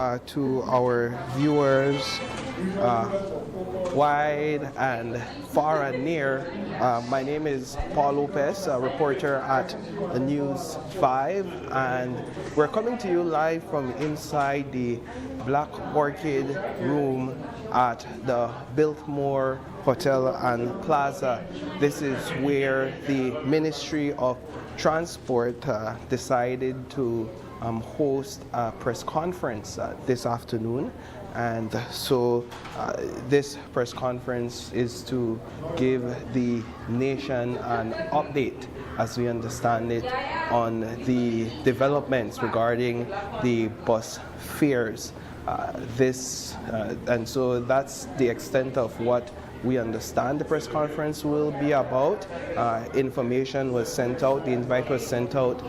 to our viewers wide and far and near. My name is Paul Lopez, a reporter at News 5, and we're coming to you live from inside the Black Orchid room at the Biltmore Hotel and Plaza. This is where the Ministry of Transport decided to host a press conference this afternoon. And so this press conference is to give the nation an update, as we understand it, on the developments regarding the bus fares. And so that's the extent of what we understand the press conference will be about. Information was sent out, the invite was sent out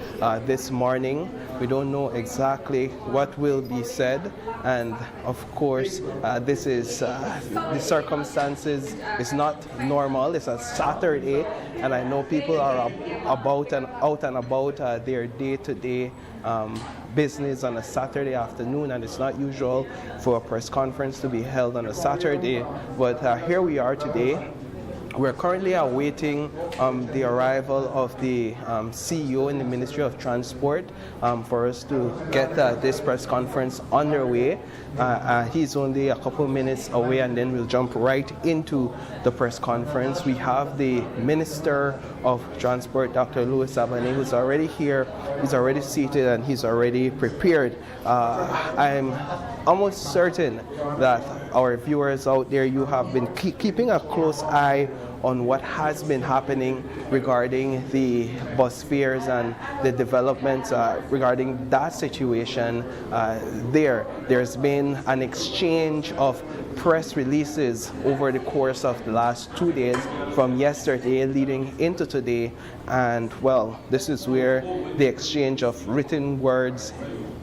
this morning. We don't know exactly what will be said, and of course this is the circumstances is not normal. It's a Saturday, and I know people are out and about their day-to-day business on a Saturday afternoon, and it's not usual for a press conference to be held on a Saturday, but here we are today. We're currently awaiting the arrival of the CEO in the Ministry of Transport for us to get this press conference underway. He's only a couple minutes away, and then we'll jump right into the press conference. We have the Minister of Transport, Dr. Louis Abani, who's already here. He's already seated and he's already prepared. I'm almost certain that our viewers out there, you have been keeping a close eye on what has been happening regarding the bus fares and the developments regarding that situation there. There's been an exchange of press releases over the course of the last 2 days, from yesterday leading into today, and well, this is where the exchange of written words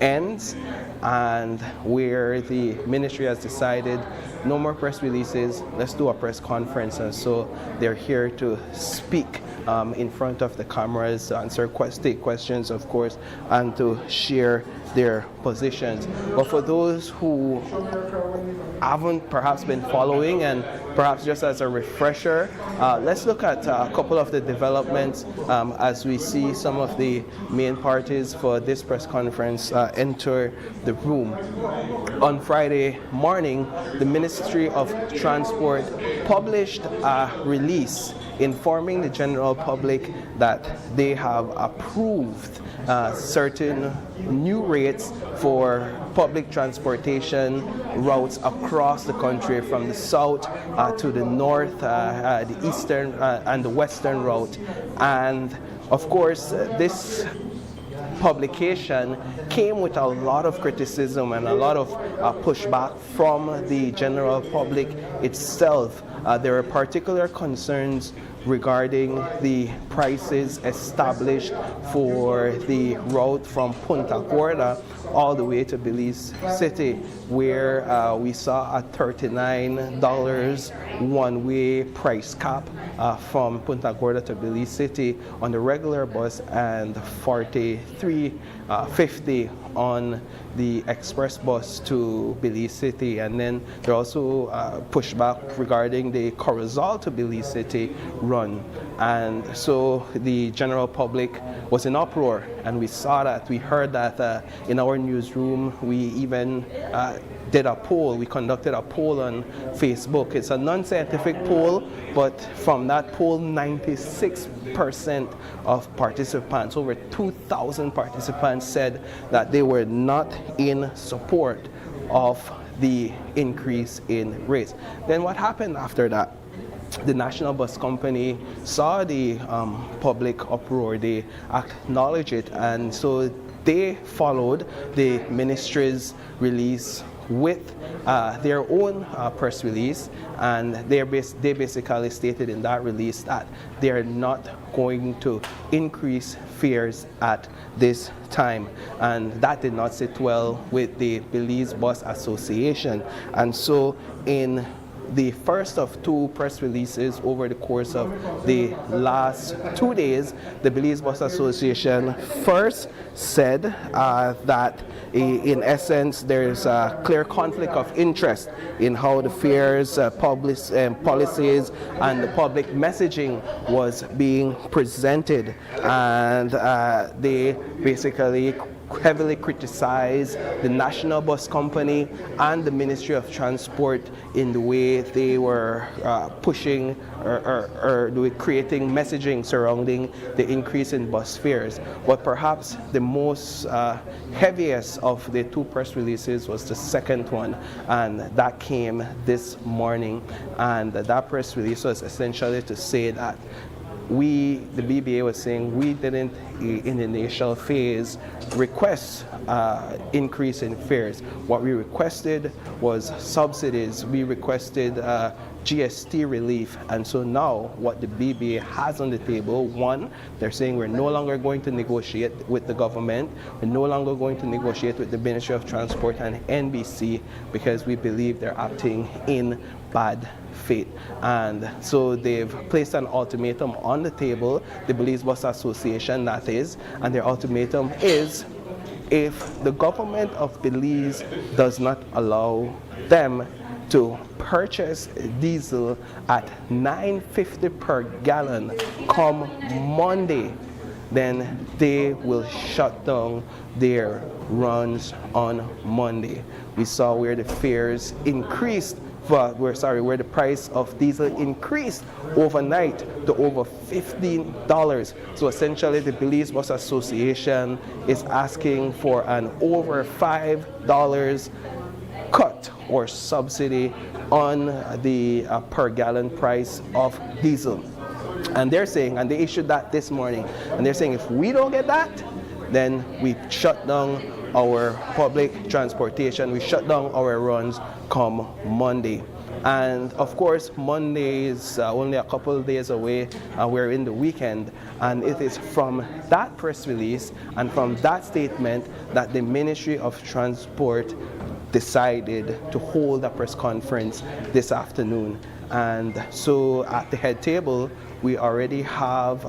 ends, and where the ministry has decided no more press releases, let's do a press conference. And so they're here to speak in front of the cameras, take questions, of course, and to share their positions. But for those who haven't perhaps been following, and perhaps just as a refresher, let's look at a couple of the developments as we see some of the main parties for this press conference enter the room. On Friday morning, the Ministry of Transport published a release informing the general public that they have approved certain new rates for public transportation routes across the country, from the south to the north, the eastern and the western route. And of course, this publication came with a lot of criticism and a lot of pushback from the general public itself. There are particular concerns regarding the prices established for the route from Punta Gorda all the way to Belize City, where we saw a $39 one-way price cap from Punta Gorda to Belize City on the regular bus, and $43.50 on the express bus to Belize City. And then there also pushback regarding the Corozal to Belize City run. And so the general public was in uproar, and we saw that, we heard that in our newsroom. We even did a poll. We conducted a poll on Facebook. It's a non-scientific poll, but from that poll, 96% of participants, over 2,000 participants, said that they were not in support of the increase in rates. Then what happened after that? The National Bus Company saw the public uproar, they acknowledged it, and so they followed the ministry's release with their own press release, and they basically stated in that release that they are not going to increase fares at this time, and that did not sit well with the Belize Bus Association. And so in the first of two press releases over the course of the last 2 days. The Belize Bus Association first said that in essence there's a clear conflict of interest in how the fares, policies and the public messaging was being presented, and they basically heavily criticized the National Bus Company and the Ministry of Transport in the way they were pushing or they were creating messaging surrounding the increase in bus fares. But perhaps the most heaviest of the two press releases was the second one, and that came this morning. And that press release was essentially to say that the BBA was saying we didn't, in the initial phase, request increase in fares. What we requested was subsidies. We requested GST relief. And so now what the BBA has on the table, one, they're saying we're no longer going to negotiate with the government. We're no longer going to negotiate with the Ministry of Transport and NBC because we believe they're acting in bad faith. And so they've placed an ultimatum on the table, the Belize Bus Association that is, and their ultimatum is if the government of Belize does not allow them to purchase diesel at $9.50 per gallon come Monday, then they will shut down their runs on Monday. We saw where the fares increased, where the price of diesel increased overnight to over $15. So essentially the Belize Bus Association is asking for an over $5 cut or subsidy on the per gallon price of diesel. And they're saying, and they issued that this morning, and they're saying if we don't get that, then we shut down our public transportation, we shut down our runs come Monday. And of course, Monday is only a couple of days away. We're in the weekend, and it is from that press release and from that statement that the Ministry of Transport decided to hold a press conference this afternoon. And so at the head table, we already have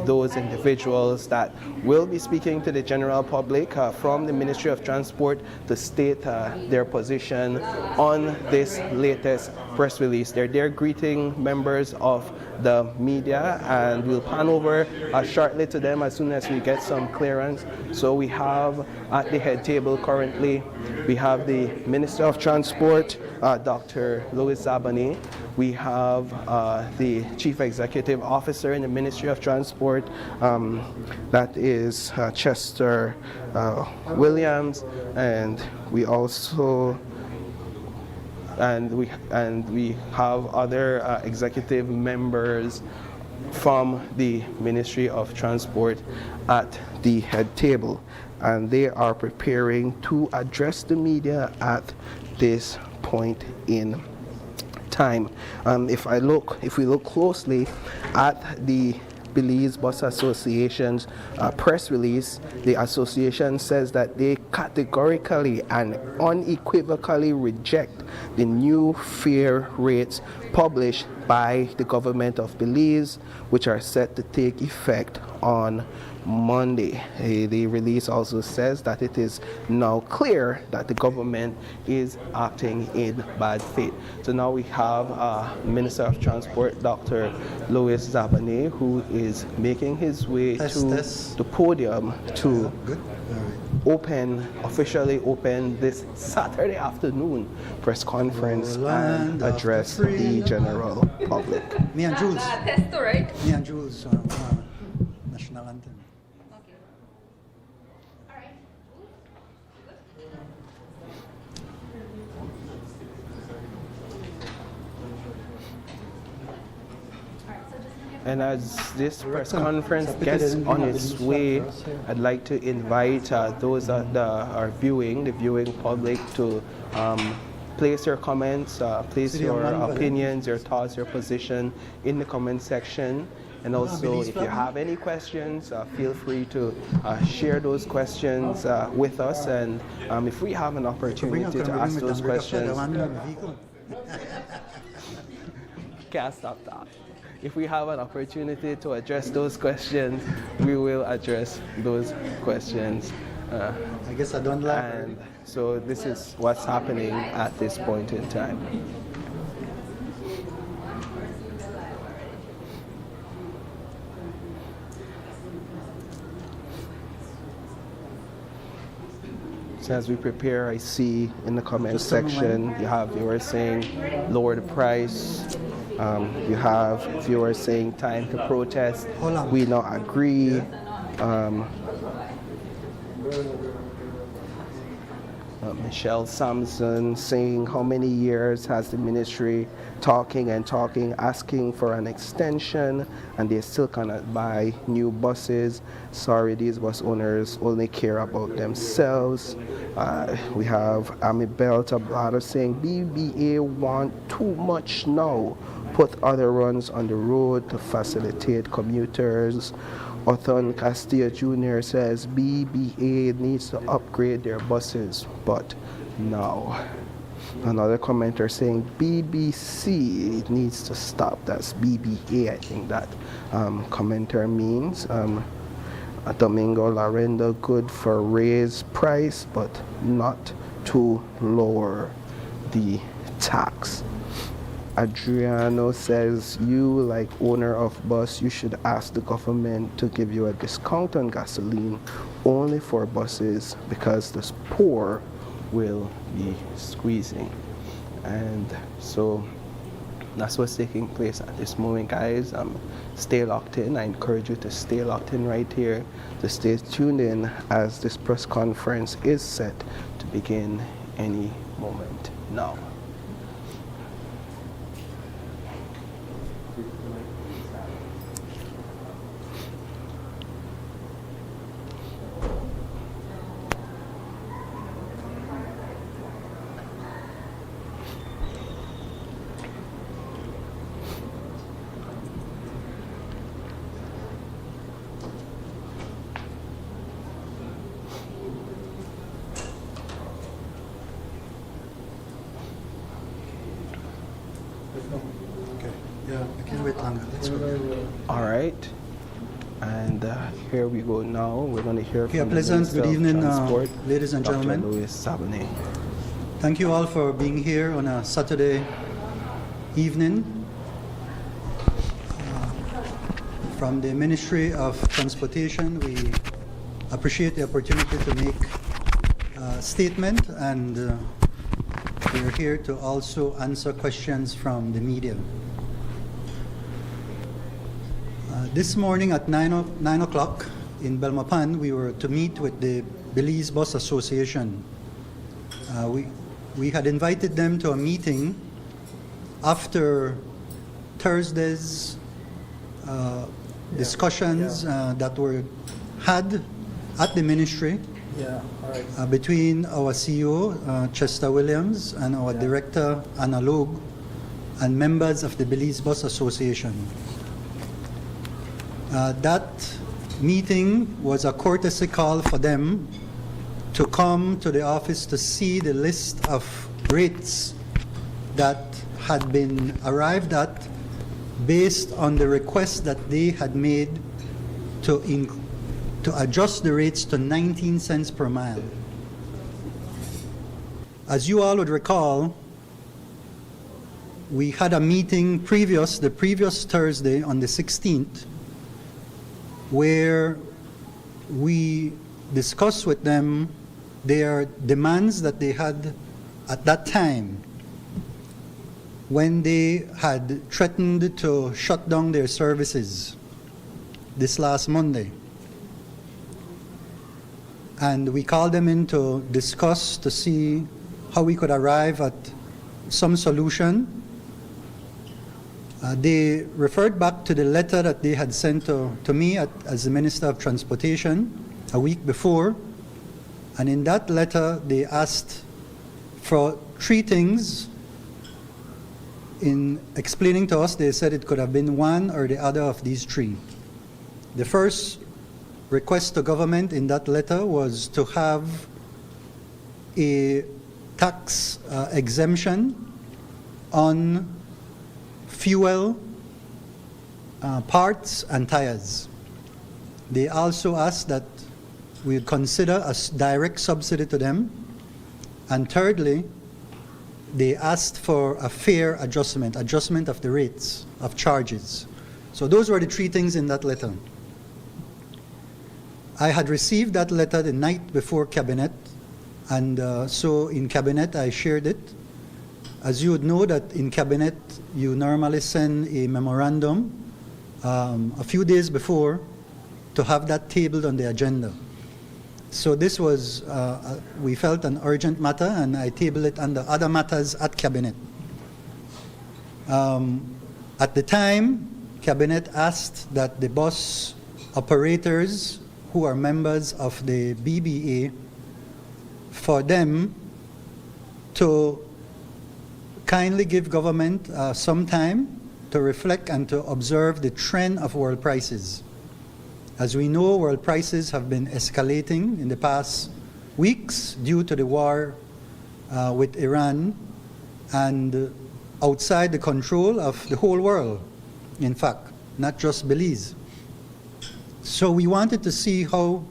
those individuals that will be speaking to the general public from the Ministry of Transport to state their position on this latest press release. They're there greeting members of the media, and we'll pan over shortly to them as soon as we get some clearance. So we have at the head table currently, we have the Minister of Transport, Dr. Louis Zabani. We have the Chief Executive Officer in the Ministry of Transport, that is Chester Williams, and we also we have other executive members from the Ministry of Transport at the head table, and they are preparing to address the media at this point in time. If we look closely at the Belize Bus Association's press release, the association says that they categorically and unequivocally reject the new fare rates published by the government of Belize, which are set to take effect on Monday. The release also says that it is now clear that the government is acting in bad faith. So now we have Minister of Transport, Dr. Louis Zabane, who is making his way to the podium to officially open this Saturday afternoon press conference and address the general public. Me and Jules. Testo, right? Me and Jules, national anthem. Okay. All right. And as this press conference gets on its way, I'd like to invite those that are viewing, the viewing public, to place your comments, place your opinions, your thoughts, your position in the comment section. And also, if you have any questions, feel free to share those questions with us. And if we have an opportunity to ask those questions, can't stop that. If we have an opportunity to address those questions, we will address those questions. I guess I don't laugh. And so this is what's happening at this point in time. So as we prepare, I see in the comment Just a moment. section, you have viewers saying lower the price. You have viewers saying time to protest. Hold on. We not agree. Michelle Sampson saying how many years has the ministry talking and talking, asking for an extension, and they still cannot buy new buses. Sorry, these bus owners only care about themselves. We have Amibel Tablado saying BBA want too much now. Put other runs on the road to facilitate commuters. Othon Castillo Jr. says BBA needs to upgrade their buses, but now. Another commenter saying BBC needs to stop. That's BBA, I think that commenter means. Domingo Larenda, good for raise price, but not to lower the tax. Adriano says, you like owner of bus, you should ask the government to give you a discount on gasoline only for buses because the poor will be squeezing. And so that's what's taking place at this moment, guys. Stay locked in. I encourage you to stay locked in right here, to stay tuned in as this press conference is set to begin any moment now. Okay. Yeah, I can wait longer. That's good. All right. And here we go now. We're going to hear Okay, from the pleasant Minister good of evening, Transport, ladies and Dr. gentlemen. Louis Sabane. Thank you all for being here on a Saturday evening. From the Ministry of Transportation, we appreciate the opportunity to make a statement, and we are here to also answer questions from the media. This morning at 9 o'clock in Belmopan, we were to meet with the Belize Bus Association. We had invited them to a meeting after Thursday's discussions that were had at the ministry between our CEO, Chester Williams, and our director, Anna Logue, and members of the Belize Bus Association. That meeting was a courtesy call for them to come to the office to see the list of rates that had been arrived at based on the request that they had made to adjust the rates to 19 cents per mile. As you all would recall, we had a meeting the previous Thursday on the 16th, where we discussed with them their demands that they had at that time when they had threatened to shut down their services this last Monday. And we called them in to discuss to see how we could arrive at some solution. They referred back to the letter that they had sent to me as the Minister of Transportation a week before. And in that letter, they asked for three things. In explaining to us, they said it could have been one or the other of these three. The first request to government in that letter was to have a tax exemption on fuel, parts, and tires. They also asked that we consider a direct subsidy to them. And thirdly, they asked for a fair adjustment of the rates of charges. So those were the three things in that letter. I had received that letter the night before Cabinet, and so in Cabinet I shared it. As you would know that in Cabinet you normally send a memorandum a few days before to have that tabled on the agenda. So this was, we felt an urgent matter, and I tabled it under other matters at Cabinet. At the time, Cabinet asked that the bus operators who are members of the BBA, for them to kindly give government some time to reflect and to observe the trend of world prices. As we know, world prices have been escalating in the past weeks due to the war with Iran and outside the control of the whole world, in fact, not just Belize. So we wanted to see how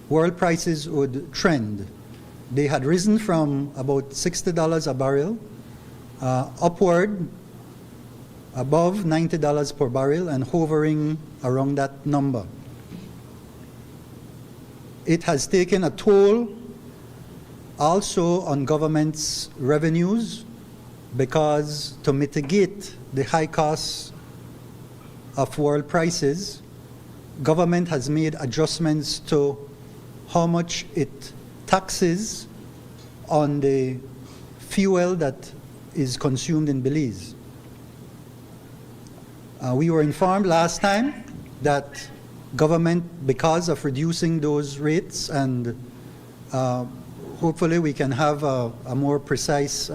world prices would trend. They had risen from about $60 a barrel upward above $90 per barrel and hovering around that number. It has taken a toll also on government's revenues, because to mitigate the high costs of world prices, government has made adjustments to how much it taxes on the fuel that is consumed in Belize. We were informed last time that government, because of reducing those rates, and hopefully we can have a more precise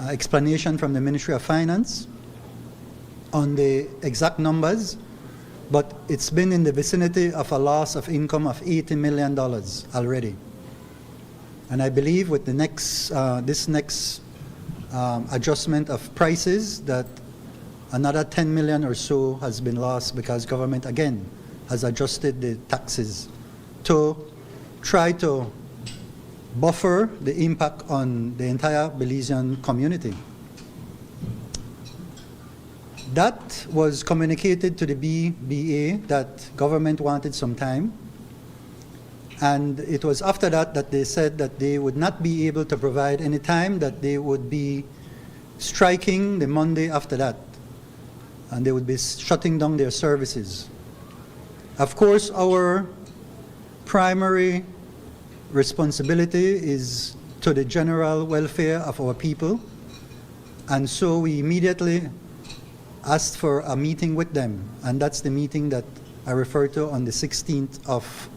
explanation from the Ministry of Finance on the exact numbers, but it's been in the vicinity of a loss of income of $80 million already. And I believe with the next, this next adjustment of prices, that another 10 million or so has been lost, because government again has adjusted the taxes to try to buffer the impact on the entire Belizean community. That was communicated to the BBA that government wanted some time. And it was after that that they said that they would not be able to provide any time, that they would be striking the Monday after that, and they would be shutting down their services. Of course, our primary responsibility is to the general welfare of our people, and so we immediately asked for a meeting with them, and that's the meeting that I referred to on the 16th of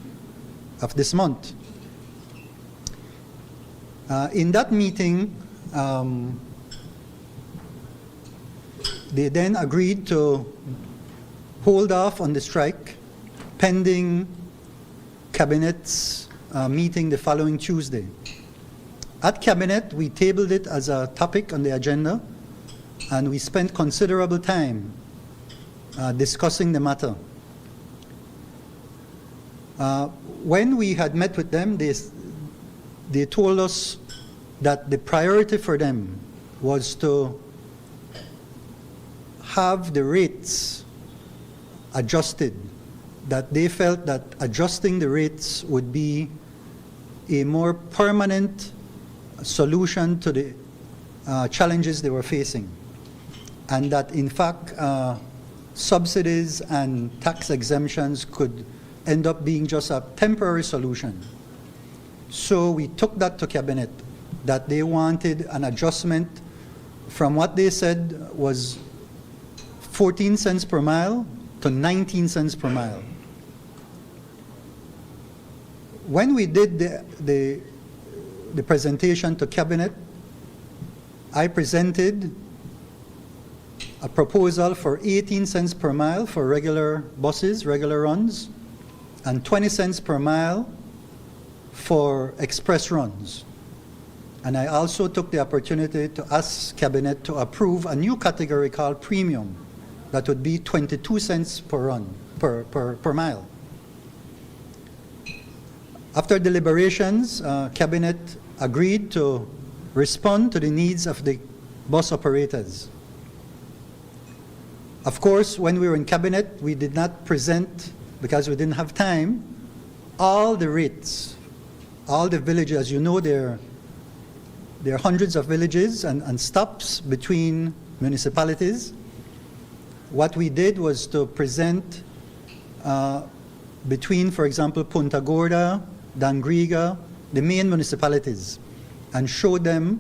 this month. In that meeting, they then agreed to hold off on the strike pending Cabinet's meeting the following Tuesday. At Cabinet, we tabled it as a topic on the agenda, and we spent considerable time discussing the matter. When we had met with them, they told us that the priority for them was to have the rates adjusted, that they felt that adjusting the rates would be a more permanent solution to the challenges they were facing, and that in fact subsidies and tax exemptions could end up being just a temporary solution. So we took that to Cabinet, that they wanted an adjustment from what they said was 14 cents per mile to 19 cents per mile. When we did the presentation to Cabinet, I presented a proposal for 18 cents per mile for regular buses, regular runs, and 20 cents per mile for express runs. And I also took the opportunity to ask Cabinet to approve a new category called premium that would be 22 cents per run, per mile. After deliberations, Cabinet agreed to respond to the needs of the bus operators. Of course, when we were in Cabinet, we did not present, because we didn't have time, all the rates, all the villages. As you know, there are hundreds of villages and stops between municipalities. What we did was to present between, for example, Punta Gorda, Dangriga, the main municipalities, and show them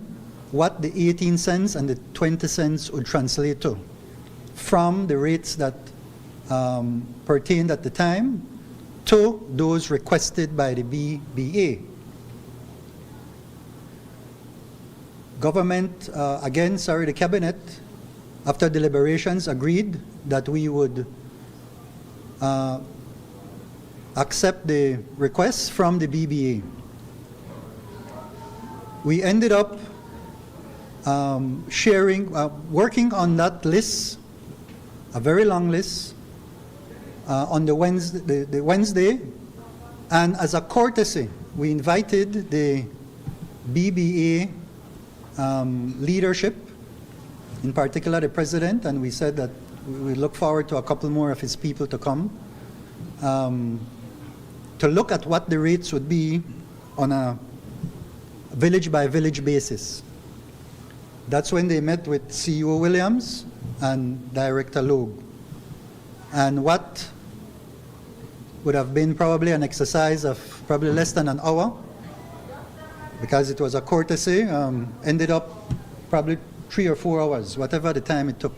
what the 18 cents and the 20 cents would translate to from the rates that pertained at the time to those requested by the BBA. Government, the Cabinet, after deliberations, agreed that we would accept the requests from the BBA. We ended up working on that list, a very long list, on the Wednesday, and as a courtesy, we invited the BBA leadership, in particular the president, and we said that we look forward to a couple more of his people to come to look at what the rates would be on a village by village basis. That's when they met with CEO Williams and Director Logue. And what would have been probably an exercise of probably less than an hour, because it was a courtesy, ended up probably 3 or 4 hours, whatever the time it took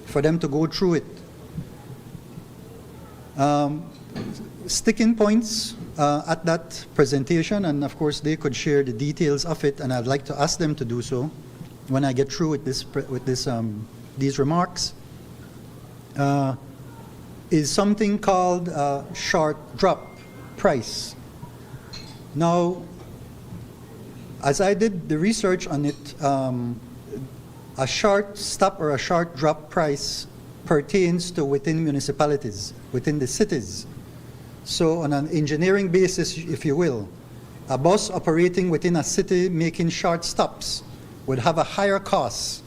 for them to go through it. Sticking points at that presentation, and of course they could share the details of it, and I'd like to ask them to do so when I get through with these remarks, is something called short drop price. Now, as I did the research on it, a short stop or a short drop price pertains to within municipalities, within the cities. So on an engineering basis, if you will, a bus operating within a city making short stops would have a higher cost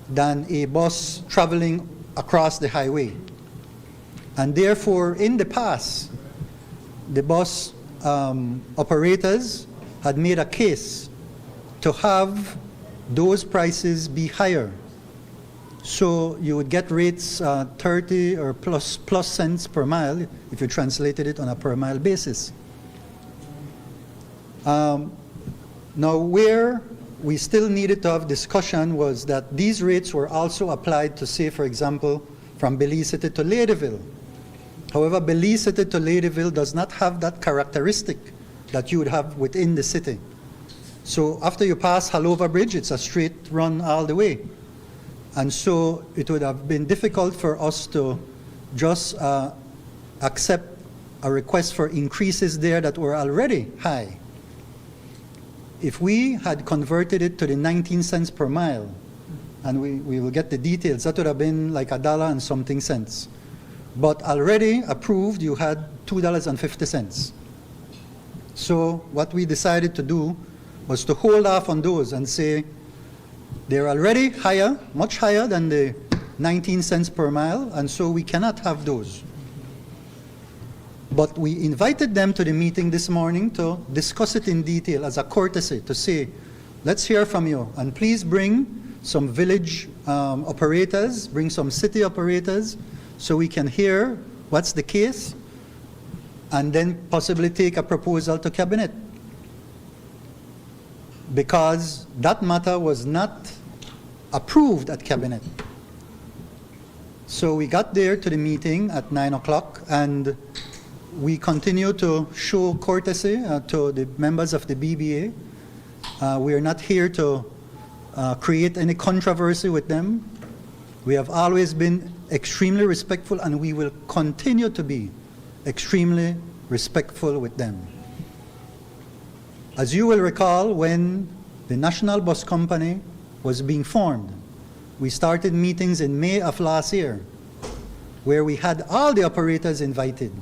than a bus traveling across the highway. And therefore, in the past, the bus operators had made a case to have those prices be higher. So you would get rates 30 or plus cents per mile if you translated it on a per mile basis. Now, where we still needed to have discussion was that these rates were also applied to, say, for example, from Belize City to Ladyville. However, Belize City to Ladyville does not have that characteristic that you would have within the city. So after you pass Hallova Bridge, it's a straight run all the way. And so it would have been difficult for us to just accept a request for increases there that were already high. If we had converted it to the 19 cents per mile, and we will get the details, that would have been like $1 and something cents. But already approved, you had $2.50. So what we decided to do was to hold off on those and say, they're already higher, much higher than the 19 cents per mile, and so we cannot have those. But we invited them to the meeting this morning to discuss it in detail as a courtesy, to say, let's hear from you, and please bring some village operators, bring some city operators, so we can hear what's the case, and then possibly take a proposal to Cabinet. Because that matter was not approved at Cabinet. So we got there to the meeting at 9 o'clock, and we continue to show courtesy to the members of the BBA. We are not here to create any controversy with them. We have always been extremely respectful, and we will continue to be extremely respectful with them. As you will recall, when the National Bus Company was being formed. We started meetings in May of last year, where we had all the operators invited.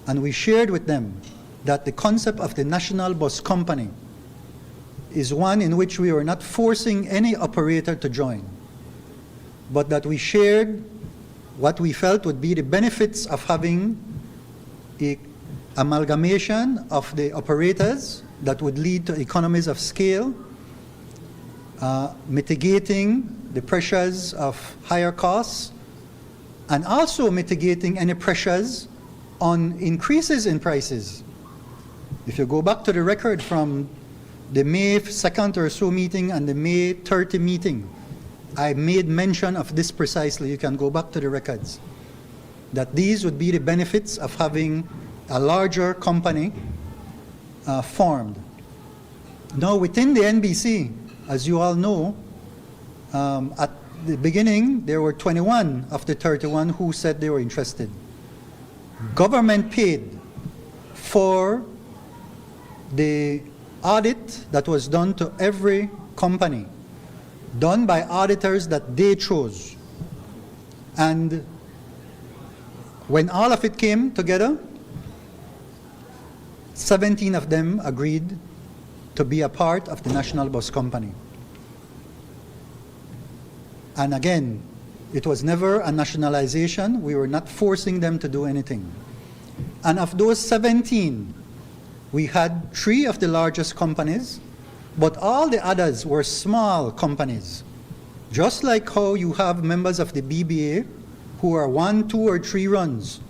And we shared with them that the concept of the National Bus Company is one in which we were not forcing any operator to join, but that we shared what we felt would be the benefits of having an amalgamation of the operators that would lead to economies of scale, mitigating the pressures of higher costs, and also mitigating any pressures on increases in prices. If you go back to the record from the May 2nd or so meeting and the May 30 meeting, I made mention of this precisely. You can go back to the records. That these would be the benefits of having a larger company formed. Now, within the NBC, as you all know, at the beginning, there were 21 of the 31 who said they were interested. Government paid for the audit that was done to every company, done by auditors that they chose. And when all of it came together, 17 of them agreed to be a part of the National Bus Company. And again, it was never a nationalization. We were not forcing them to do anything. And of those 17, we had 3 of the largest companies, but all the others were small companies. Just like how you have members of the BBA who are 1, 2, or 3 runs,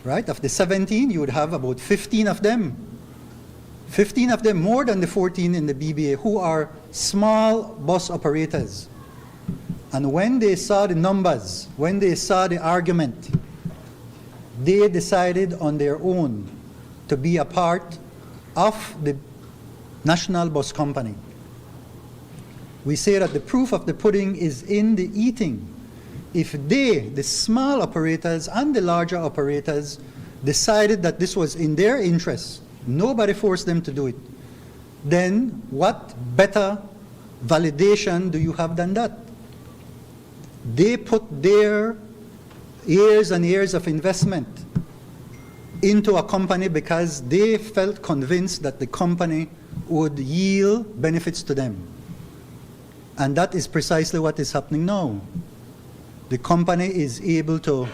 right? Of the 17, you would have about 15 of them. 15 of them, more than the 14 in the BBA, who are small bus operators. And when they saw the numbers, when they saw the argument, they decided on their own to be a part of the National Bus Company. We say that the proof of the pudding is in the eating. If they, the small operators and the larger operators, decided that this was in their interest, nobody forced them to do it, then what better validation do you have than that? They put their years and years of investment into a company because they felt convinced that the company would yield benefits to them. And that is precisely what is happening now. The company is able to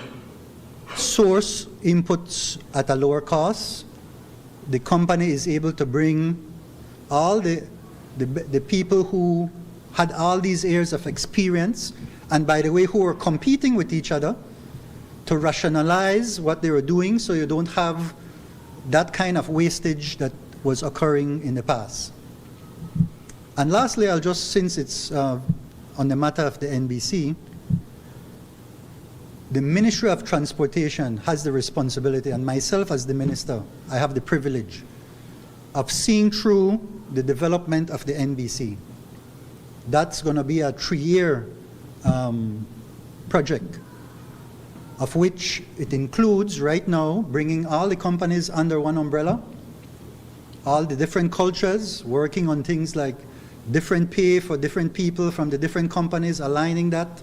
source inputs at a lower cost. The company is able to bring all the people who had all these years of experience, and by the way, who were competing with each other, to rationalize what they were doing so you don't have that kind of wastage that was occurring in the past. And lastly, I'll just, since it's on the matter of the NBC, the Ministry of Transportation has the responsibility, and myself as the minister, I have the privilege of seeing through the development of the NBC. That's going to be a 3-year project, of which it includes right now bringing all the companies under one umbrella, all the different cultures, working on things like different pay for different people from the different companies, aligning that,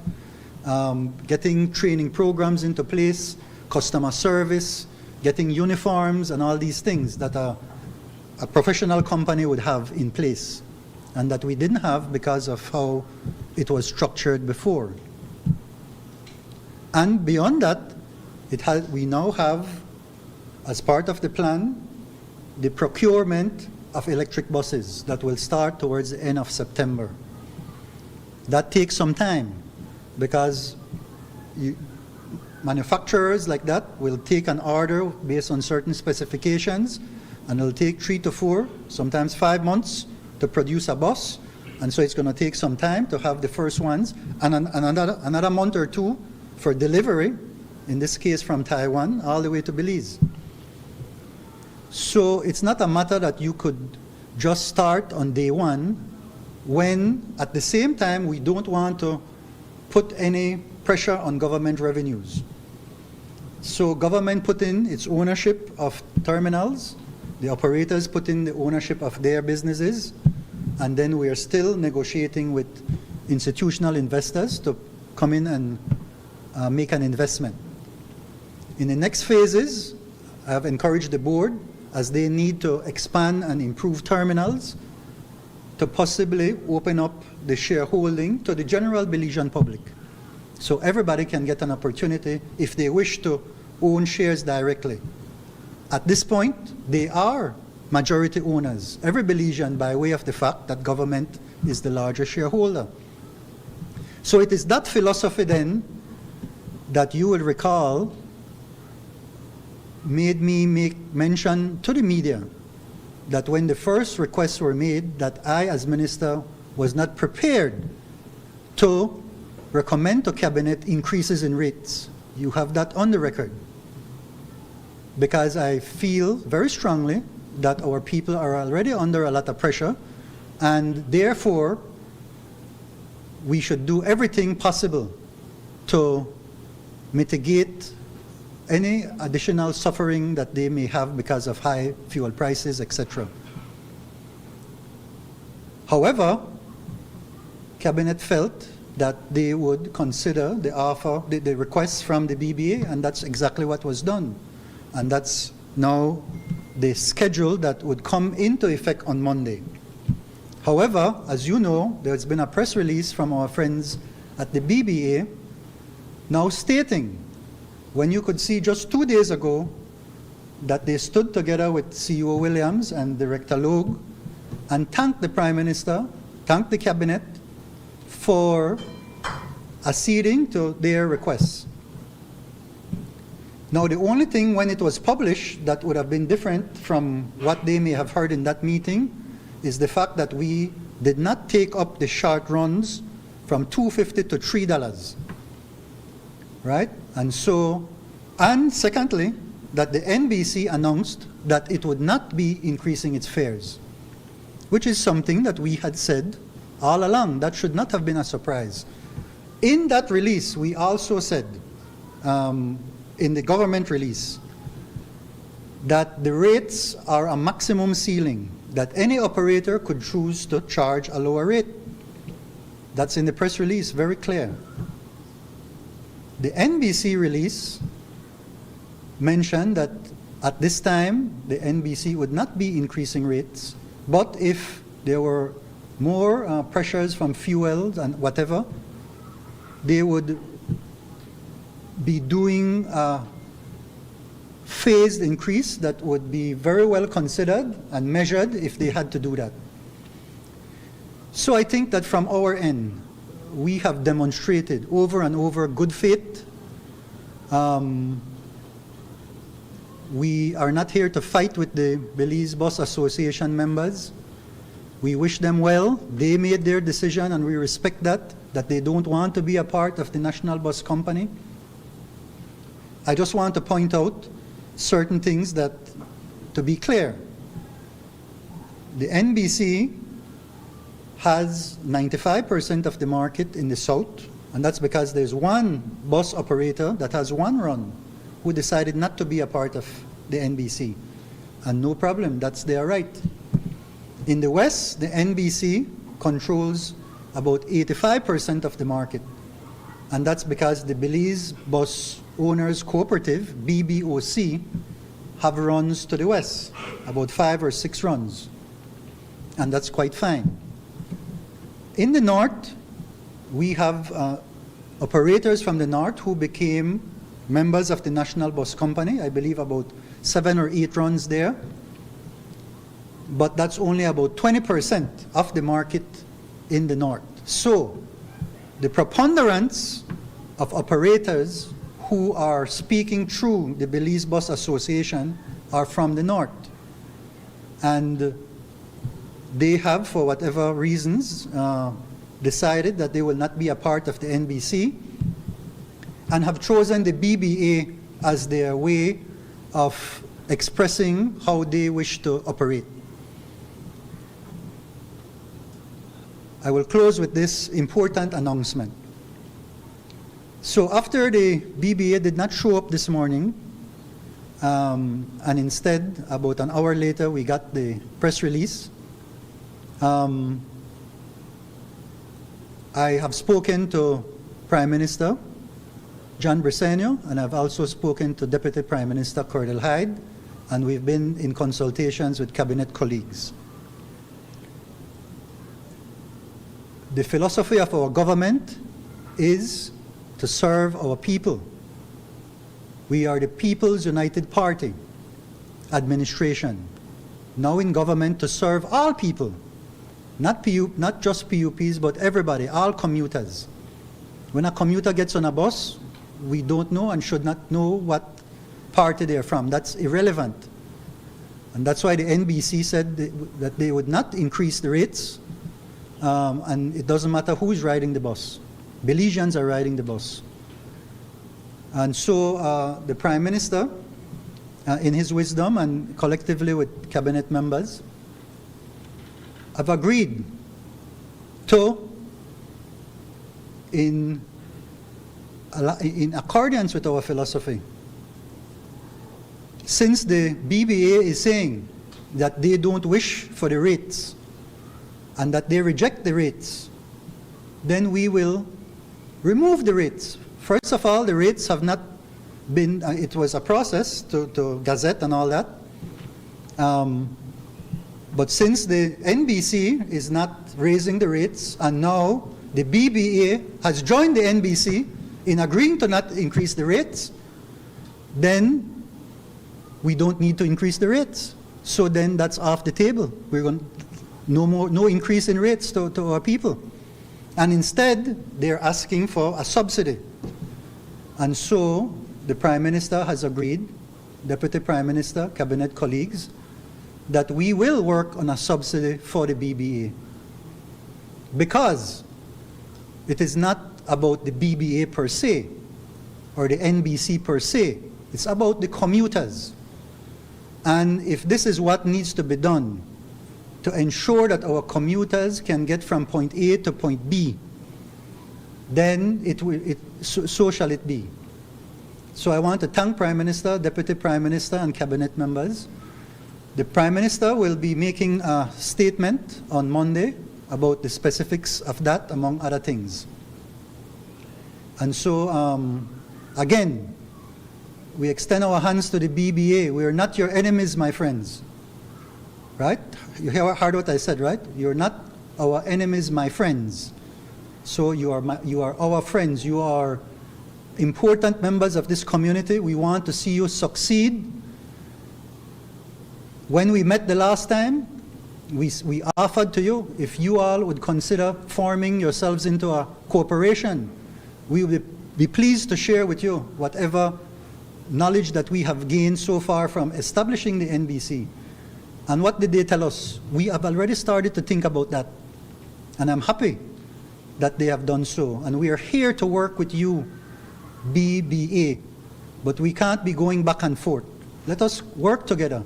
getting training programs into place, customer service, getting uniforms and all these things that a professional company would have in place, and that we didn't have because of how it was structured before. And beyond that, we now have, as part of the plan, the procurement of electric buses that will start towards the end of September. That takes some time because manufacturers like that will take an order based on certain specifications, and it'll take 3 to 4, sometimes 5 months to produce a bus. And so it's going to take some time to have the first ones, and another month or 2 for delivery, in this case from Taiwan all the way to Belize. So it's not a matter that you could just start on day one, when at the same time we don't want to put any pressure on government revenues. So government put in its ownership of terminals, the operators put in the ownership of their businesses, and then we are still negotiating with institutional investors to come in and make an investment. In the next phases, I have encouraged the board, as they need to expand and improve terminals, to possibly open up the shareholding to the general Belizean public. So everybody can get an opportunity if they wish to own shares directly. At this point, they are majority owners, every Belizean, by way of the fact that government is the larger shareholder. So it is that philosophy then that you will recall made me make mention to the media that when the first requests were made, that I as minister was not prepared to recommend to cabinet increases in rates. You have that on the record. Because I feel very strongly that our people are already under a lot of pressure, and therefore we should do everything possible to mitigate any additional suffering that they may have because of high fuel prices, etc. However, Cabinet felt that they would consider the offer, the requests from the BBA, and that's exactly what was done. And that's now the schedule that would come into effect on Monday. However, as you know, there's been a press release from our friends at the BBA now stating, when you could see just 2 days ago that they stood together with CEO Williams and Director Logue and thanked the Prime Minister, thanked the Cabinet for acceding to their requests. Now, the only thing when it was published that would have been different from what they may have heard in that meeting is the fact that we did not take up the short runs from $2.50 to $3, right? And so, and secondly, that the NBC announced that it would not be increasing its fares, which is something that we had said all along. That should not have been a surprise. In that release, we also said, in the government release, that the rates are a maximum ceiling, that any operator could choose to charge a lower rate. That's in the press release, very clear. The NBC release mentioned that at this time, the NBC would not be increasing rates, but if there were more pressures from fuels and whatever, they would be doing a phased increase that would be very well considered and measured if they had to do that. So I think that from our end, we have demonstrated over and over good faith. We are not here to fight with the Belize Bus Association members. We wish them well. They made their decision and we respect that they don't want to be a part of the National Bus Company. I just want to point out certain things that, to be clear, the NBC has 95% of the market in the south, and that's because there's one bus operator that has one run who decided not to be a part of the NBC. And no problem, that's their right. In the west, the NBC controls about 85% of the market, and that's because the Belize Bus Owners Cooperative, BBOC, have runs to the west, about 5 or 6 runs, and that's quite fine. In the north, we have operators from the north who became members of the National Bus Company, I believe about 7 or 8 runs there, but that's only about 20% of the market in the north. So the preponderance of operators who are speaking through the Belize Bus Association are from the north. And they have, for whatever reasons, decided that they will not be a part of the NBC and have chosen the BBA as their way of expressing how they wish to operate. I will close with this important announcement. So after the BBA did not show up this morning, and instead, about an hour later, we got the press release, I have spoken to Prime Minister John Briceño, and I've also spoken to Deputy Prime Minister Cordell Hyde, and we've been in consultations with cabinet colleagues. The philosophy of our government is to serve our people. We are the People's United Party administration, now in government to serve all people, not just PUPs, but everybody, all commuters. When a commuter gets on a bus, we don't know and should not know what party they're from. That's irrelevant. And that's why the NBC said that they would not increase the rates, and it doesn't matter who is riding the bus. Belizeans are riding the bus. And so the Prime Minister, in his wisdom and collectively with cabinet members, have agreed to, in accordance with our philosophy, since the BBA is saying that they don't wish for the rates and that they reject the rates, then we will remove the rates. First of all, the rates have not been, it was a process to gazette and all that. But since the NBC is not raising the rates, and now the BBA has joined the NBC in agreeing to not increase the rates, then we don't need to increase the rates. So then that's off the table. We're going no increase in rates to our people. And instead, they're asking for a subsidy. And so the Prime Minister has agreed, Deputy Prime Minister, cabinet colleagues, that we will work on a subsidy for the BBA. Because it is not about the BBA per se, or the NBC per se. It's about the commuters. And if this is what needs to be done to ensure that our commuters can get from point A to point B, then so shall it be. So I want to thank Prime Minister, Deputy Prime Minister, and cabinet members. The Prime Minister will be making a statement on Monday about the specifics of that, among other things. And so, again, we extend our hands to the BBA. We are not your enemies, my friends. Right? You heard what I said, right? You're not our enemies, my friends. So you are our friends. You are important members of this community. We want to see you succeed. When we met the last time, we offered to you, if you all would consider forming yourselves into a corporation, we would be pleased to share with you whatever knowledge that we have gained so far from establishing the NBC. And what did they tell us? We have already started to think about that. And I'm happy that they have done so. And we are here to work with you, BBA. But we can't be going back and forth. Let us work together.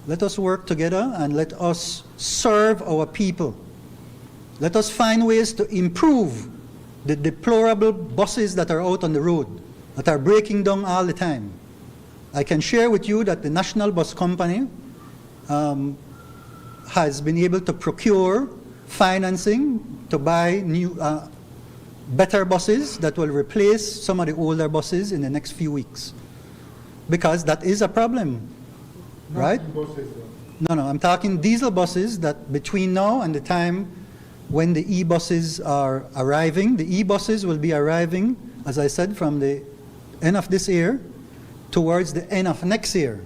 Let us work together and let us serve our people. Let us find ways to improve the deplorable buses that are out on the road, that are breaking down all the time. I can share with you that the National Bus Company has been able to procure financing to buy new, better buses that will replace some of the older buses in the next few weeks. Because that is a problem, right? No, I'm talking diesel buses that between now and the time when the e-buses are arriving, the e-buses will be arriving, as I said, from the end of this year towards the end of next year.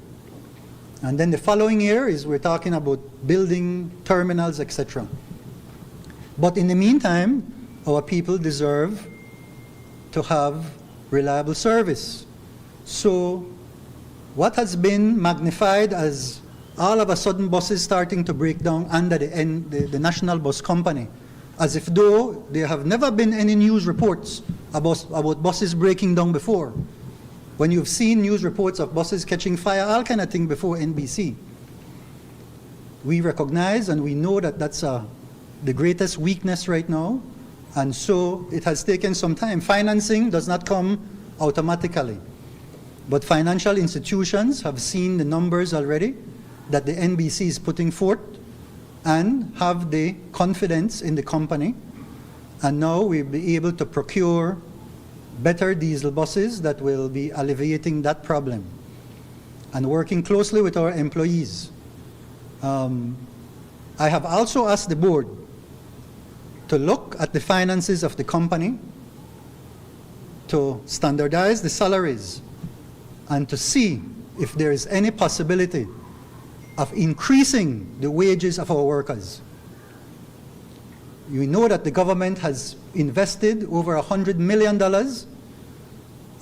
And then the following year is we're talking about building terminals, etc. But in the meantime, our people deserve to have reliable service. So what has been magnified as all of a sudden buses starting to break down under the National Bus Company, as if though there have never been any news reports about buses breaking down before. When you've seen news reports of buses catching fire, all kind of thing before NBC. We recognize and we know that that's the greatest weakness right now, and so it has taken some time. Financing does not come automatically, but financial institutions have seen the numbers already that the NBC is putting forth and have the confidence in the company, And now we'll be able to procure better diesel buses that will be alleviating that problem and working closely with our employees. I have also asked the board to look at the finances of the company, to standardize the salaries, and to see if there is any possibility of increasing the wages of our workers. You know that the government has invested over $100 million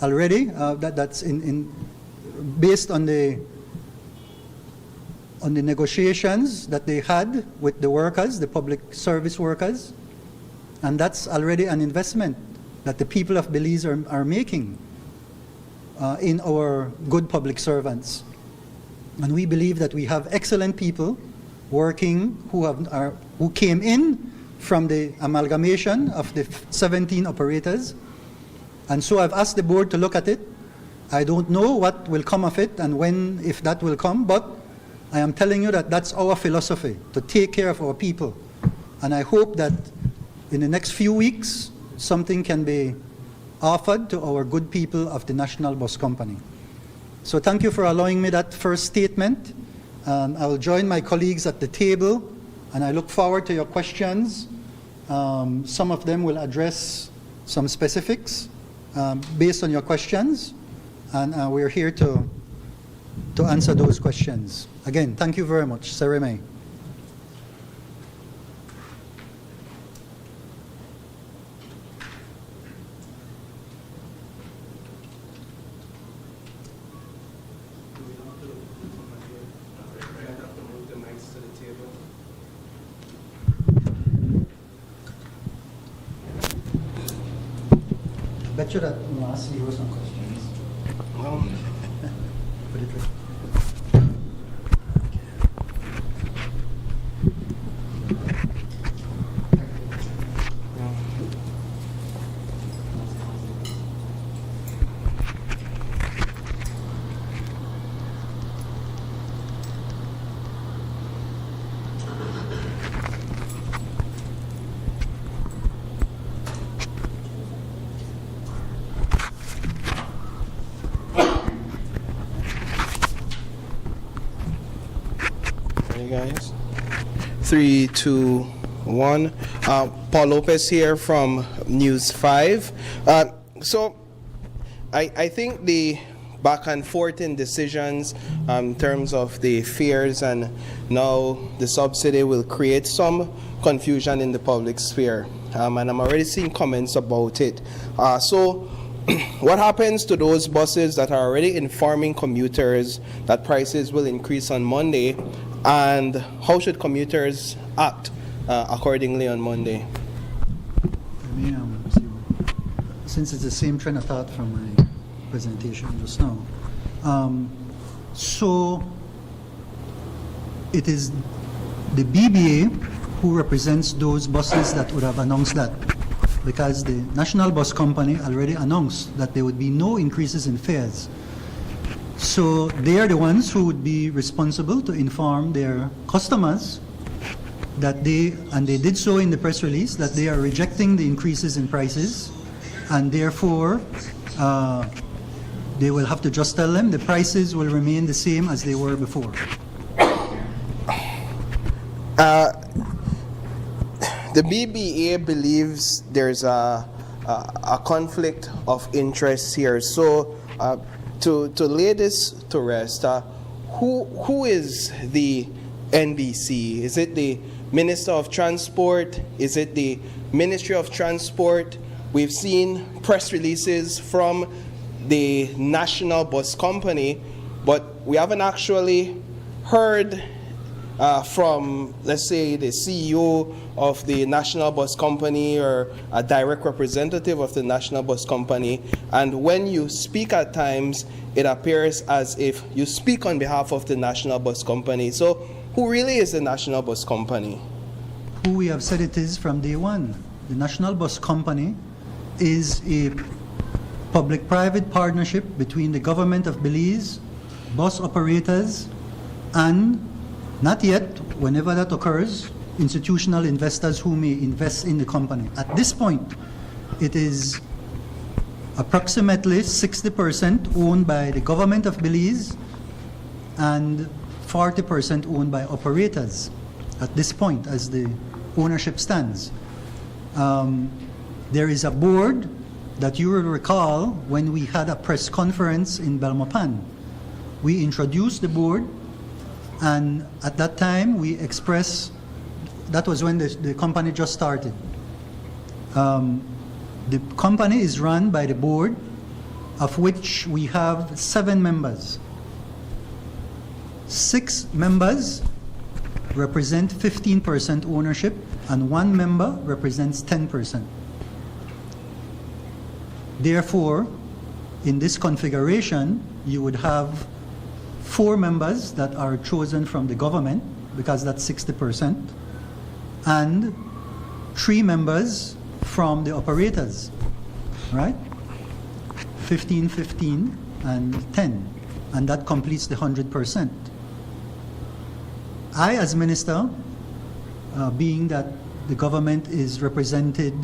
already. That's based on the negotiations that they had with the workers, the public service workers, and that's already an investment that the people of Belize are making in our good public servants. And we believe that we have excellent people working who came in from the amalgamation of the 17 operators. And so I've asked the board to look at it. I don't know what will come of it and when, if that will come, but I am telling you that that's our philosophy, to take care of our people. And I hope that in the next few weeks, something can be offered to our good people of the National Bus Company. So thank you for allowing me that first statement. I will join my colleagues at the table, and I look forward to your questions. Some of them will address some specifics based on your questions, and we're here to answer those questions. Again, thank you very much. Sereme. Bet you that we'll ask you some questions. Put it right. Guys, 3, 2, 1. Paul Lopez here from News 5. So I think the back and forth in decisions in terms of the fares and now the subsidy will create some confusion in the public sphere, and I'm already seeing comments about it. So what happens to those buses that are already informing commuters that prices will increase on Monday, and how should commuters act accordingly on Monday? Since it's the same train of thought from my presentation just now. So it is the BBA who represents those buses that would have announced that, because the National Bus Company already announced that there would be no increases in fares. So they are the ones who would be responsible to inform their customers that they did so in the press release, that they are rejecting the increases in prices, and therefore they will have to just tell them the prices will remain the same as they were before. The BBA believes there's a conflict of interest here. So to lay this to rest, who is the NBC? Is it the Minister of Transport? Is it the Ministry of Transport? We've seen press releases from the National Bus Company, but we haven't actually heard from, let's say, the CEO of the National Bus Company or a direct representative of the National Bus Company. And when you speak at times, it appears as if you speak on behalf of the National Bus Company. So who really is the National Bus Company? Who we have said it is from day one. The National Bus Company is a public-private partnership between the government of Belize, bus operators, and not yet, whenever that occurs, institutional investors who may invest in the company. At this point, it is approximately 60% owned by the government of Belize and 40% owned by operators at this point as the ownership stands. There is a board that you will recall when we had a press conference in Belmopan. We introduced the board, and at that time we expressed, that was when the company just started. The company is run by the board, of which we have 7 members. 6 members represent 15% ownership, and 1 member represents 10%. Therefore, in this configuration, you would have 4 members that are chosen from the government, because that's 60%, and 3 members from the operators, right? 15, 15, and 10, and that completes the 100%. I, as minister, being that the government is represented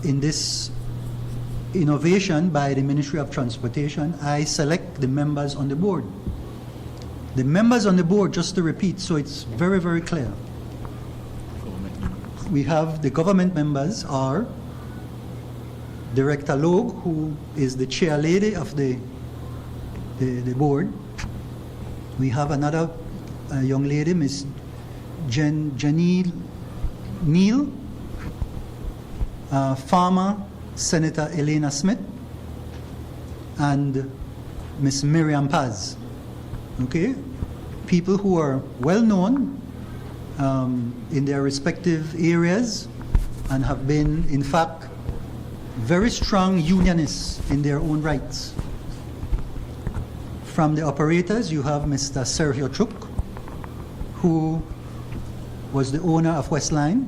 in this innovation by the Ministry of Transportation, I select the members on the board. The members on the board, just to repeat, so it's very, very clear. We have the government members are Director Logue, who is the chair lady of the board. We have another young lady, Miss Janelle Neal, former Senator Elena Smith, and Miss Miriam Paz. Okay? People who are well known in their respective areas and have been, in fact, very strong unionists in their own rights. From the operators, you have Mr. Sergio Chuk, who was the owner of Westline,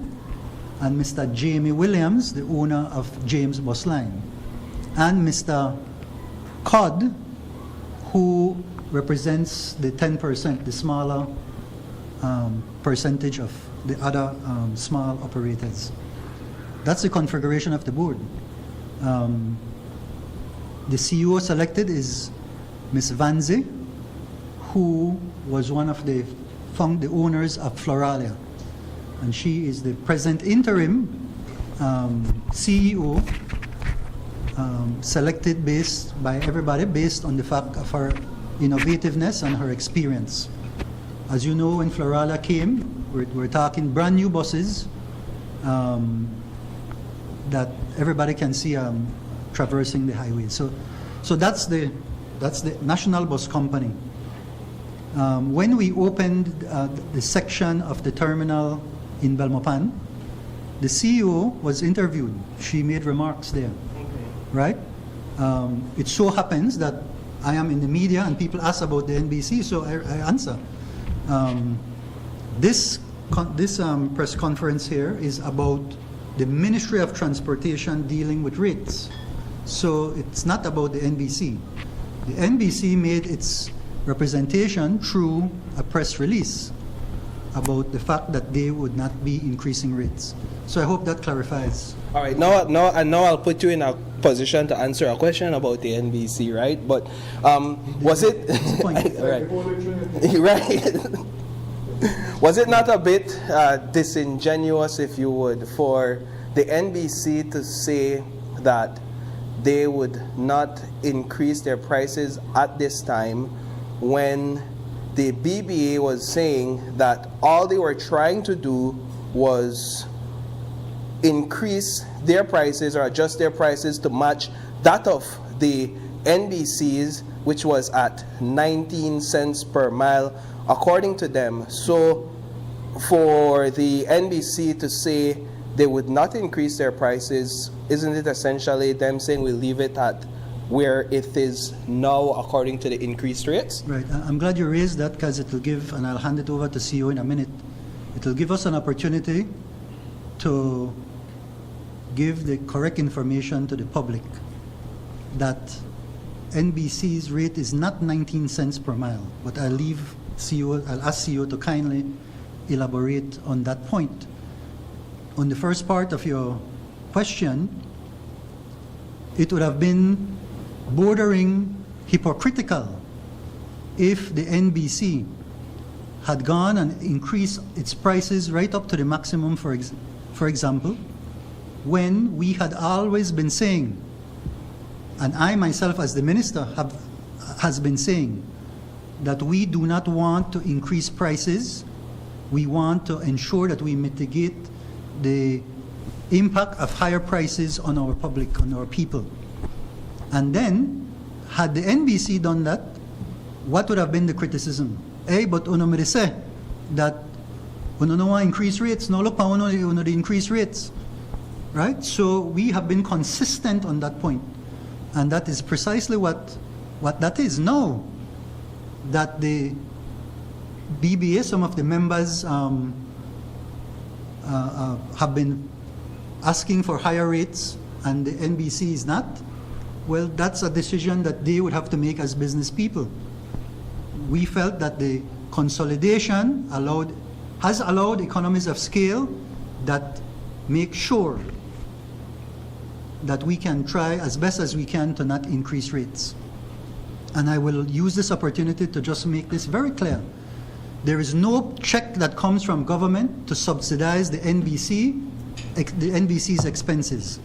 and Mr. Jamie Williams, the owner of James Bus Line, and Mr. Codd, who represents the 10%, the smaller percentage of the other small operators. That's the configuration of the board. The CEO selected is Ms. Vanzi, who was one of the owners of Floralia, and she is the present interim CEO, selected by everybody based on the fact of her innovativeness and her experience. As you know, when Floralia came, we're talking brand new buses that everybody can see traversing the highway. So that's the National Bus Company. When we opened the section of the terminal in Belmopan, the CEO was interviewed. She made remarks there, right? It so happens that I am in the media and people ask about the NBC, so I answer. This press conference here is about the Ministry of Transportation dealing with rates. So it's not about the NBC. The NBC made its representation through a press release about the fact that they would not be increasing rates. So I hope that clarifies. All right, now I'll put you in a position to answer a question about the NBC, right? But was it right? Was it not a bit disingenuous, if you would, for the NBC to say that they would not increase their prices at this time when the BBA was saying that all they were trying to do was increase their prices or adjust their prices to match that of the NBC's, which was at 19 cents per mile, according to them. So for the NBC to say they would not increase their prices, isn't it essentially them saying we'll leave it at where it is now according to the increased rates? Right. I'm glad you raised that, because it will give, and I'll hand it over to CEO in a minute, it will give us an opportunity to give the correct information to the public that NBC's rate is not 19 cents per mile, but I'll ask CEO to kindly elaborate on that point. On the first part of your question, it would have been bordering hypocritical if the NBC had gone and increased its prices right up to the maximum, for example, when we had always been saying, and I myself as the minister has been saying, that we do not want to increase prices. We want to ensure that we mitigate the impact of higher prices on our public, on our people. And then, had the NBC done that, what would have been the criticism? But uno me say that uno no want increase rates, no look pa uno the increase rates. Right? So we have been consistent on that point. And that is precisely what that is. Now that the BBA, some of the members have been asking for higher rates and the NBC is not, well, that's a decision that they would have to make as business people. We felt that the consolidation has allowed economies of scale that make sure that we can try as best as we can to not increase rates. And I will use this opportunity to just make this very clear. There is no check that comes from government to subsidize the NBC's expenses.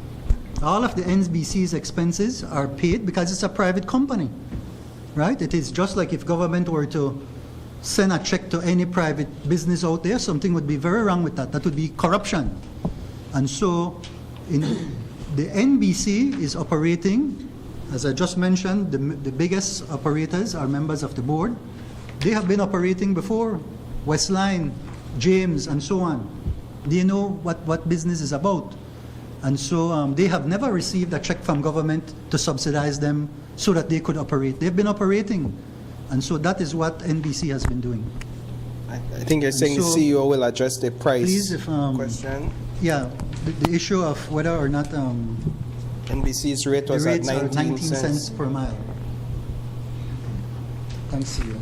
All of the NBC's expenses are paid because it's a private company, right? It is just like if government were to send a check to any private business out there, something would be very wrong with that. That would be corruption. And so the NBC is operating, as I just mentioned, the biggest operators are members of the board. They have been operating before, Westline, James, and so on. They know what business is about. And so they have never received a check from government to subsidize them so that they could operate. They've been operating. And so that is what NBC has been doing. I think you're saying so, the CEO will address the price please, if, question. Yeah, the issue of whether or not NBC's rate was the at rates are 19 cents per mile. Thanks, CEO.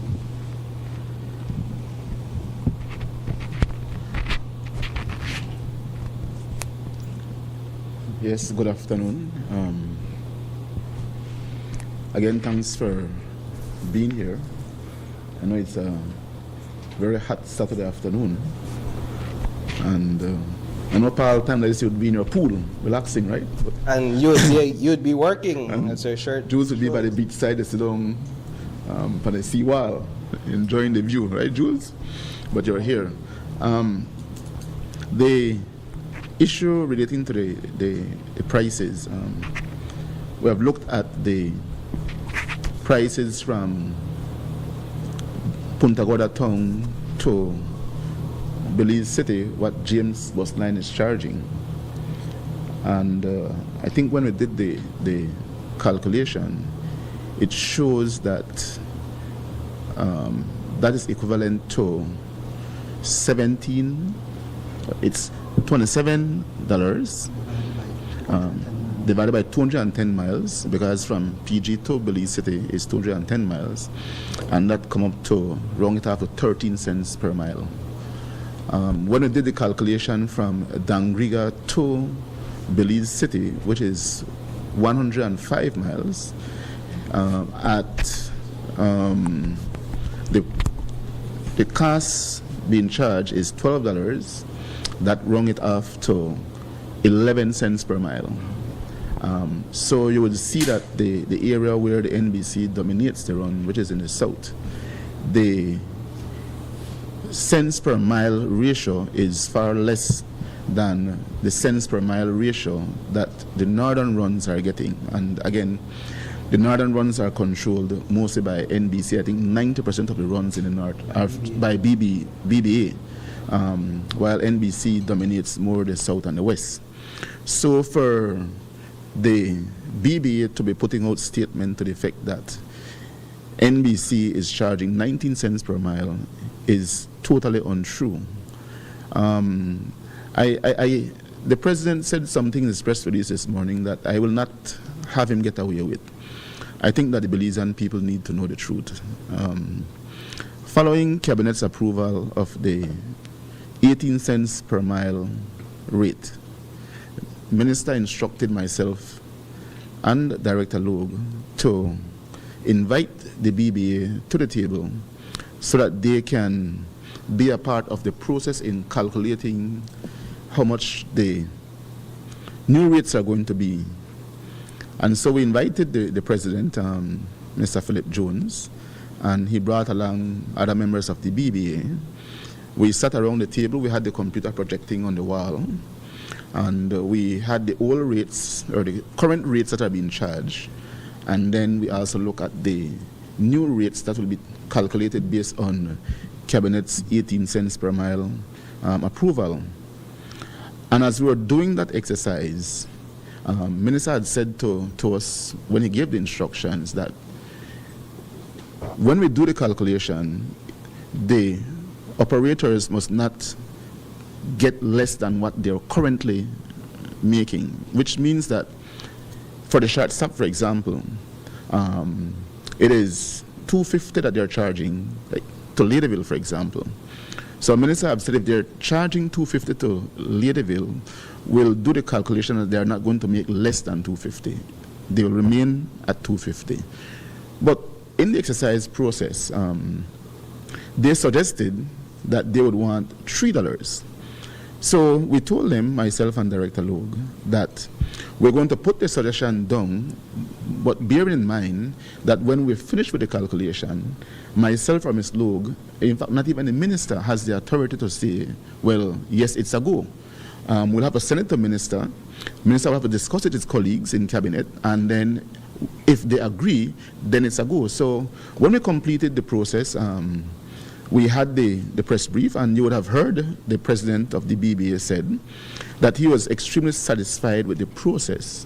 Yes, good afternoon. Again, thanks for being here. I know it's a very hot Saturday afternoon. And I know Paul time that you would be in your pool, relaxing, right? But And you'd be working, as your shirt. Jules would be by the beach side, they sit down by the sea wall, enjoying the view, right, Jules? But you're here. The issue relating to the prices, we have looked at the prices from Punta Gorda town to Belize City, what James Bus Line is charging. And I think when we did the calculation, it shows that that is equivalent to it's $27 divided by 210 miles, because from PG to Belize City is 210 miles, and that come up to round it up to 13 cents per mile. When we did the calculation from Dangriga to Belize City, which is 105 miles, the cost being charged is $12. That rung it off to 11 cents per mile. So you would see that the area where the NBC dominates the run, which is in the south, the cents per mile ratio is far less than the cents per mile ratio that the northern runs are getting. And again, the northern runs are controlled mostly by NBC. I think 90% of the runs in the north are by BBA. While NBC dominates more the south and the west. So for the BBA to be putting out statement to the effect that NBC is charging 19 cents per mile is totally untrue. The president said something in his press release this morning that I will not have him get away with. I think that the Belizean people need to know the truth. Following Cabinet's approval of the 18 cents per mile rate. Minister instructed myself and Director Logue to invite the BBA to the table so that they can be a part of the process in calculating how much the new rates are going to be. And so we invited the president, Mr. Philip Jones, and he brought along other members of the BBA. We sat around the table, we had the computer projecting on the wall, and we had the old rates, or the current rates that are being charged, and then we also look at the new rates that will be calculated based on Cabinet's 18 cents per mile approval. And as we were doing that exercise, Minister had said to us when he gave the instructions that when we do the calculation, the operators must not get less than what they're currently making, which means that for the short stop, for example, it is $2.50 that they're charging, like to Ladyville, for example. So Minister have said if they're charging $2.50 to Ladyville, we'll do the calculation that they're not going to make less than $2.50. They will remain at $2.50. But in the exercise process, they suggested that they would want $3. So we told them, myself and Director Logue, that we're going to put the suggestion down, but bear in mind that when we finish with the calculation, myself or Ms. Logue, in fact, not even the minister has the authority to say, well, yes, it's a go. We'll have to send it to minister. Minister will have to discuss it with his colleagues in cabinet, and then if they agree, then it's a go. So when we completed the process, we had the press brief, and you would have heard the president of the BBA said that he was extremely satisfied with the process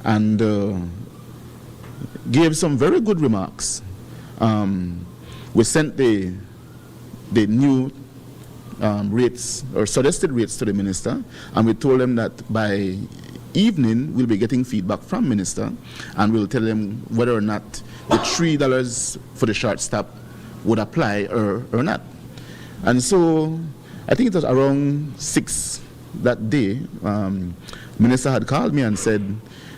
and gave some very good remarks. We sent the new rates or suggested rates to the minister, and we told him that by evening we'll be getting feedback from minister, and we'll tell him whether or not the $3 for the short stop would apply or not. And so I think it was around 6 that day, minister had called me and said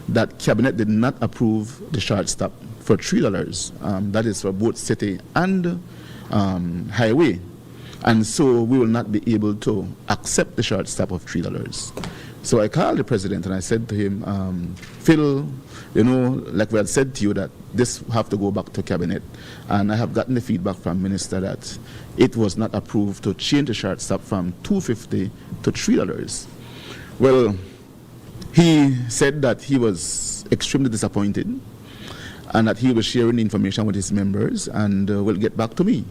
that cabinet did not approve the short stop for $3. That is for both city and highway. And so we will not be able to accept the short stop of $3. So I called the president and I said to him, Phil, you know, like we had said to you, that this have to go back to cabinet. And I have gotten the feedback from minister that it was not approved to change the short stop from $2.50 to $3. Well, he said that he was extremely disappointed and that he was sharing the information with his members and will get back to me.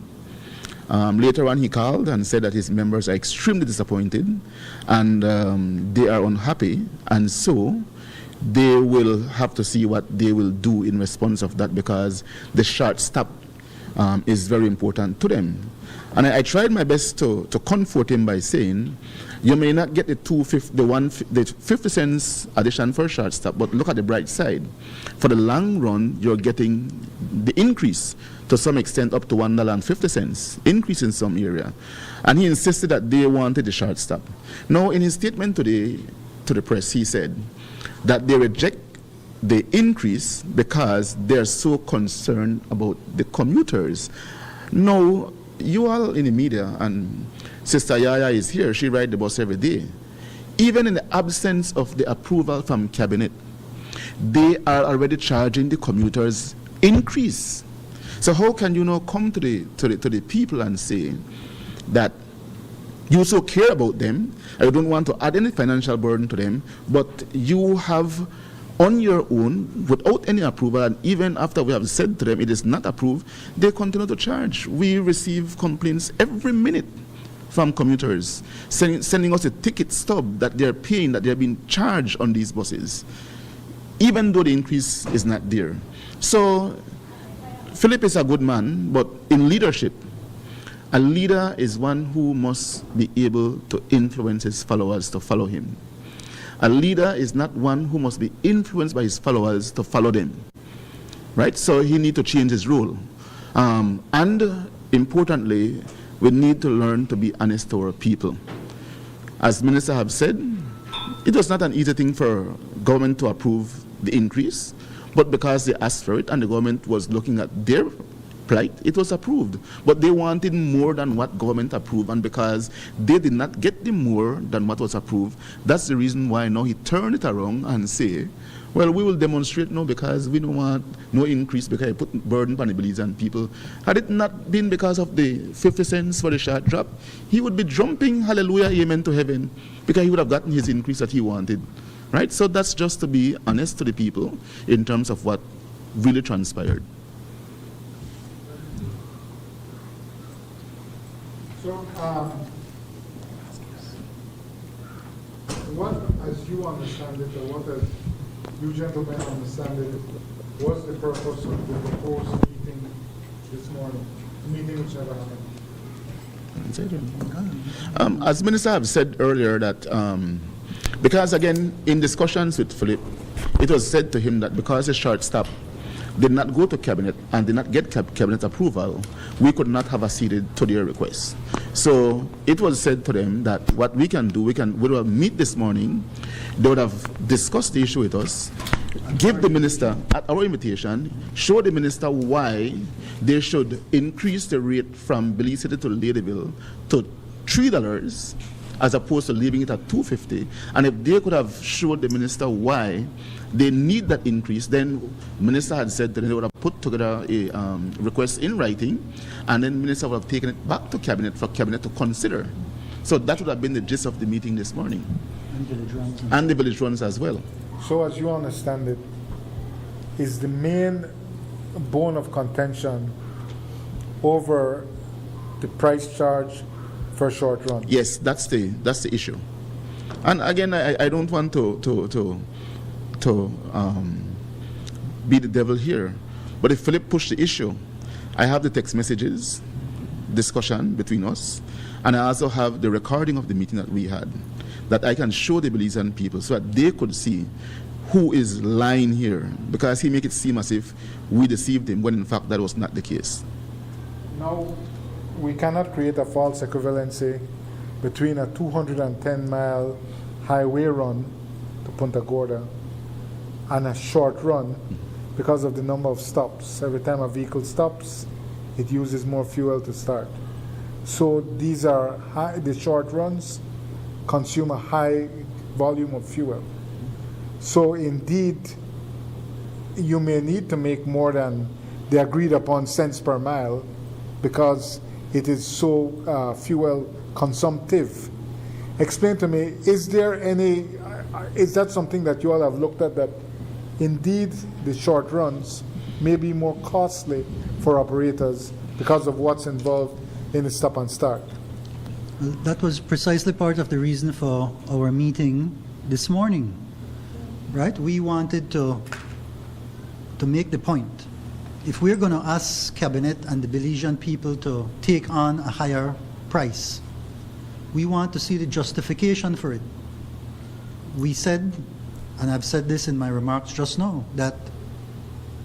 Later on, he called and said that his members are extremely disappointed and they are unhappy, and so they will have to see what they will do in response of that, because the short stop is very important to them. And I tried my best to comfort him by saying, you may not get the 50 cents addition for a short stop, but look at the bright side. For the long run, you're getting the increase to some extent up to $1.50 increase in some area. And he insisted that they wanted the short stop. Now, in his statement today to the press, he said that they reject the increase because they're so concerned about the commuters. Now, you all in the media, and Sister Yaya is here, she rides the bus every day. Even in the absence of the approval from cabinet, they are already charging the commuters increase. So how can you now come to the people and say that you so care about them, and you don't want to add any financial burden to them, but you have on your own, without any approval, and even after we have said to them it is not approved, they continue to charge. We receive complaints every minute from commuters sending us a ticket stub that they're paying, that they're being charged on these buses, even though the increase is not there. So Philip is a good man, but in leadership, a leader is one who must be able to influence his followers to follow him. A leader is not one who must be influenced by his followers to follow them, right? So he needs to change his role. And importantly, we need to learn to be honest to our people. As Minister have said, it was not an easy thing for government to approve the increase, but because they asked for it and the government was looking at their plight, it was approved. But they wanted more than what government approved, and because they did not get the more than what was approved, that's the reason why now he turned it around and say, well, we will demonstrate now because we don't want no increase because it put burden on the Belizean people. Had it not been because of the 50 cents for the short drop, he would be jumping hallelujah, amen to heaven, because he would have gotten his increase that he wanted. Right? So that's just to be honest to the people in terms of what really transpired. So, what, as you understand it, or what as you gentlemen understand it, was the purpose of the proposed meeting this morning, meeting which never happened? As Minister have said earlier that, because again, in discussions with Philip, it was said to him that because the short stop did not go to cabinet and did not get cabinet approval, we could not have acceded to their request. So it was said to them that what we can do, we would have meet this morning, they would have discussed the issue with us, give the minister, at our invitation, show the minister why they should increase the rate from Belize City to Ladyville to $3 as opposed to leaving it at $2.50. And if they could have showed the minister why they need that increase, then the minister had said that they would have put together a request in writing, and then the minister would have taken it back to cabinet for cabinet to consider. So that would have been the gist of the meeting this morning. And the village runs as well. So as you understand it, is the main bone of contention over the price charge for short run? Yes, that's the issue. And again, I don't want to be the devil here, but if Philip pushed the issue, I have the text messages, discussion between us, and I also have the recording of the meeting that we had, that I can show the Belizean people so that they could see who is lying here, because he make it seem as if we deceived him, when in fact that was not the case. Now, we cannot create a false equivalency between a 210-mile highway run to Punta Gorda and a short run because of the number of stops. Every time a vehicle stops, it uses more fuel to start. So these are the short runs consume a high volume of fuel. So indeed, you may need to make more than the agreed upon cents per mile because it is so fuel consumptive. Explain to me, is that something that you all have looked at, that indeed the short runs may be more costly for operators because of what's involved in the stop and start? That was precisely part of the reason for our meeting this morning, right? We wanted to make the point. If we're going to ask Cabinet and the Belizean people to take on a higher price, we want to see the justification for it. We said, and I've said this in my remarks just now, that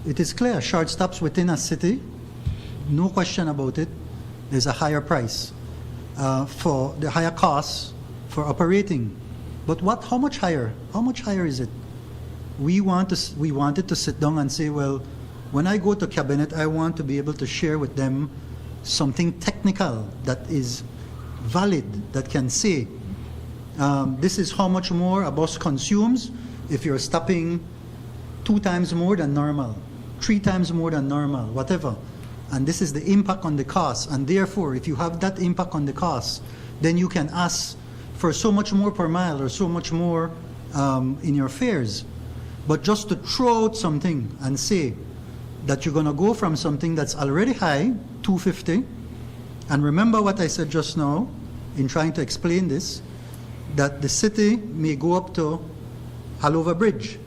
it is clear, short stops within a city, no question about it, there's a higher price for the higher costs for operating. But how much higher? How much higher is it? We wanted to sit down and say, well, when I go to Cabinet, I want to be able to share with them something technical that is valid, that can say, this is how much more a bus consumes if you're stopping 2 times more than normal, 3 times more than normal, whatever. And this is the impact on the cost. And therefore, if you have that impact on the cost, then you can ask for so much more per mile or so much more in your fares. But just to throw out something and say that you're going to go from something that's already high, $2.50, and remember what I said just now in trying to explain this, that the city may go up to Halover Bridge,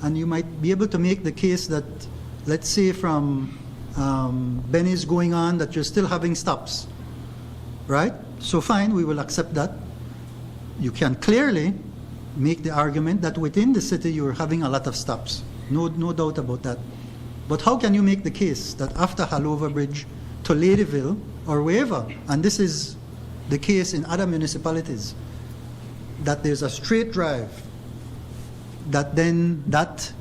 and you might be able to make the case that, let's say from Benny's going on, that you're still having stops, right? So fine, we will accept that. You can clearly make the argument that within the city you're having a lot of stops. No doubt about that. But how can you make the case that after Halover Bridge to Ladyville or wherever, and this is the case in other municipalities, that there's a straight drive, that then that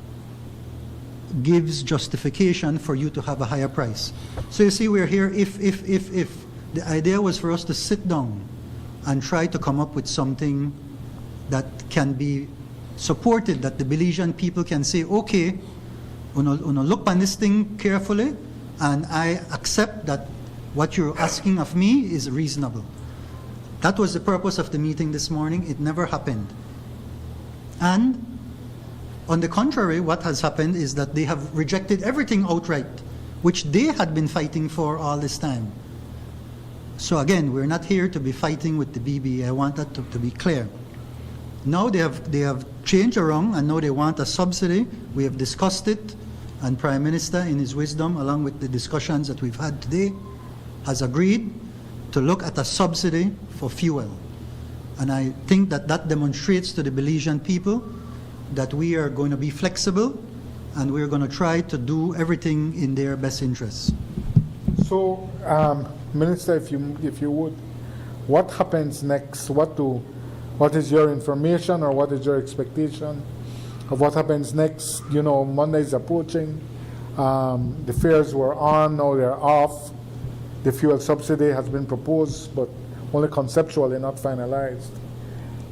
gives justification for you to have a higher price. So you see, we're here if the idea was for us to sit down and try to come up with something that can be supported, that the Belizean people can say, okay, uno look on this thing carefully, and I accept that what you're asking of me is reasonable. That was the purpose of the meeting this morning. It never happened. And on the contrary, what has happened is that they have rejected everything outright, which they had been fighting for all this time. So again, we're not here to be fighting with the BBA. I want that to be clear. Now they have changed around, and now they want a subsidy. We have discussed it, and Prime Minister, in his wisdom, along with the discussions that we've had today, has agreed to look at a subsidy for fuel. And I think that that demonstrates to the Belizean people that we are going to be flexible, and we're going to try to do everything in their best interests. So, Minister, if you would, what happens next? What is your information, or what is your expectation of what happens next? You know, Monday is approaching. The fares were on, now they're off. The fuel subsidy has been proposed, but only conceptually, not finalized.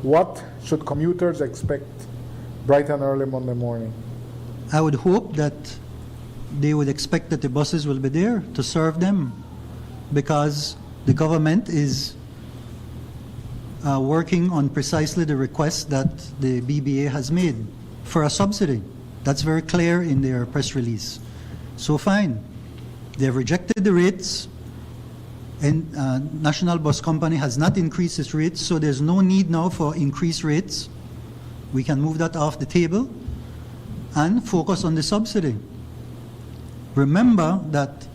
What should commuters expect bright and early Monday morning? I would hope that they would expect that the buses will be there to serve them, because the government is working on precisely the request that the BBA has made for a subsidy. That's very clear in their press release. So fine. They've rejected the rates, and National Bus Company has not increased its rates, so there's no need now for increased rates. We can move that off the table and focus on the subsidy. Remember that,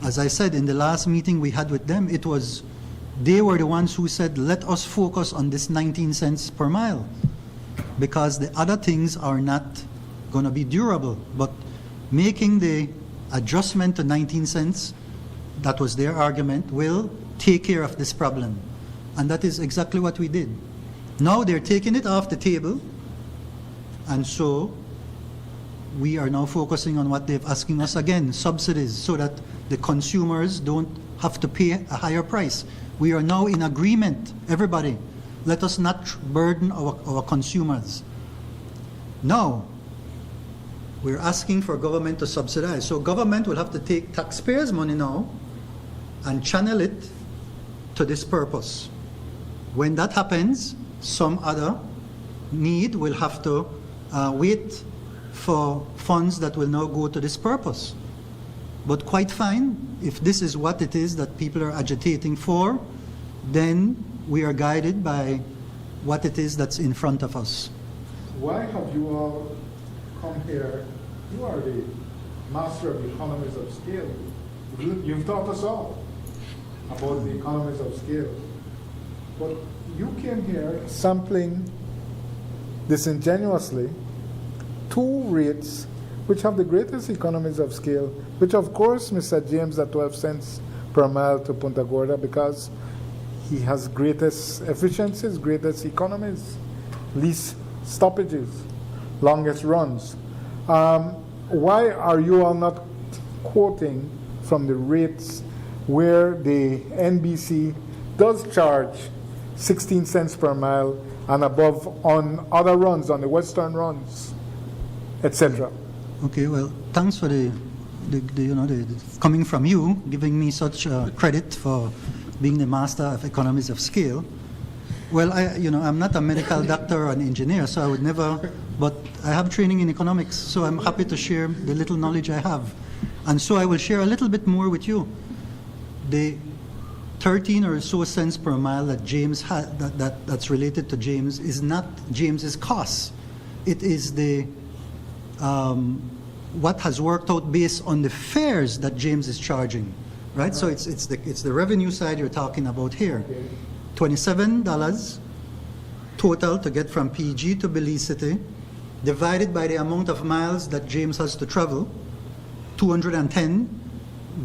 as I said in the last meeting we had with them, they were the ones who said, let us focus on this 19 cents per mile, because the other things are not going to be durable. But making the adjustment to 19 cents, that was their argument, will take care of this problem. And that is exactly what we did. Now they're taking it off the table, and so we are now focusing on what they're asking us again, subsidies, so that the consumers don't have to pay a higher price. We are now in agreement, everybody. Let us not burden our consumers. Now, we're asking for government to subsidize. So government will have to take taxpayers' money now and channel it to this purpose. When that happens, some other need will have to wait for funds that will now go to this purpose. But quite fine, if this is what it is that people are agitating for, then we are guided by what it is that's in front of us. Why have you all come here? You are the master of the economies of scale. You've taught us all about the economies of scale. But you came here sampling disingenuously two rates which have the greatest economies of scale, which of course Mr. James at 12 cents per mile to Punta Gorda, because he has greatest efficiencies, greatest economies, least stoppages, longest runs. Why are you all not quoting from the rates where the NBC does charge 16 cents per mile and above on other runs, on the western runs, etc.? Okay, well, thanks for the coming from you, giving me such credit for being the master of economies of scale. Well, I'm not a medical doctor or an engineer, so I would never, but I have training in economics, so I'm happy to share the little knowledge I have. And so I will share a little bit more with you. The 13 or so cents per mile that James had, that's related to James, is not James's cost. It is the what has worked out based on the fares that James is charging, right? So it's the revenue side you're talking about here. $27 total to get from PG to Belize City, divided by the amount of miles that James has to travel, 210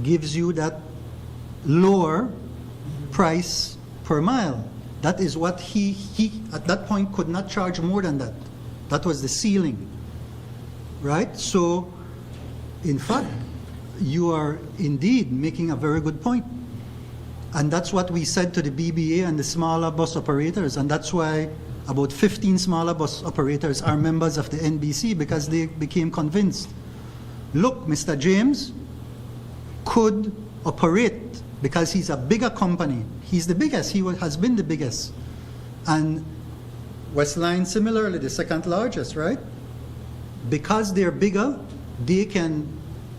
gives you that lower price per mile. That is what he at that point could not charge more than that. That was the ceiling, right? So, in fact, you are indeed making a very good point. And that's what we said to the BBA and the smaller bus operators, and that's why about 15 smaller bus operators are members of the NBC, because they became convinced. Look, Mr. James could operate because he's a bigger company. He's the biggest. He has been the biggest. And Westline, similarly, the second largest, right? Because they're bigger, they can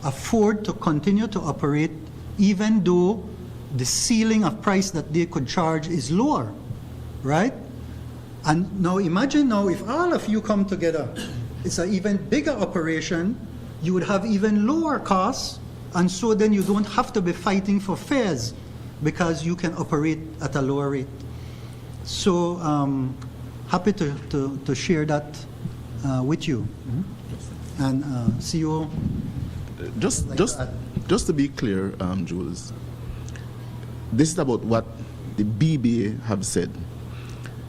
afford to continue to operate even though the ceiling of price that they could charge is lower, right? And now imagine now if all of you come together, it's an even bigger operation, you would have even lower costs, and so then you don't have to be fighting for fares because you can operate at a lower rate. So happy to share that with you. And CEO, Just to be clear, Jules, this is about what the BBA have said,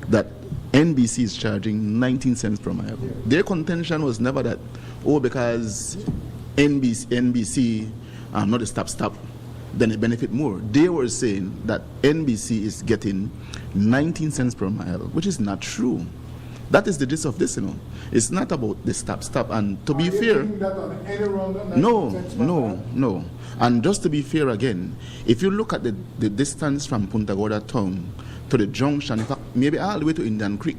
that NBC is charging 19 cents per mile. Their contention was never that, because NBC not a stop, then they benefit more. They were saying that NBC is getting 19 cents per mile, which is not true. That is the gist of this, It's not about the stop. And to be fair, That on any run, no. And just to be fair again, if you look at the distance from Punta Gorda town to the junction, in fact, maybe all the way to Indian Creek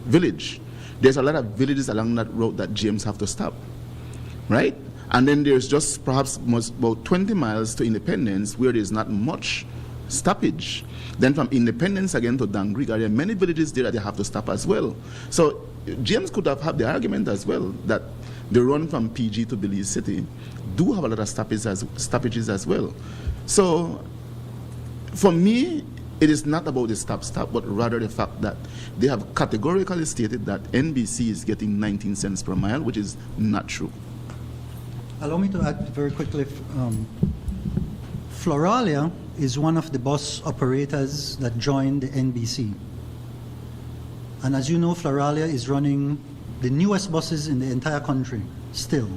village, there's a lot of villages along that road that James have to stop, right? And then there's just perhaps about 20 miles to Independence where there's not much stoppage. Then from Independence again to Dangrig, there are many villages there that they have to stop as well. So James could have had the argument as well that the run from PG to Belize City do have a lot of stoppages as well. So for me, it is not about the stop, but rather the fact that they have categorically stated that NBC is getting 19 cents per mile, which is not true. allow me to add very quickly. Floralia is one of the bus operators that joined the NBC. And as you know, Floralia is running the newest buses in the entire country still.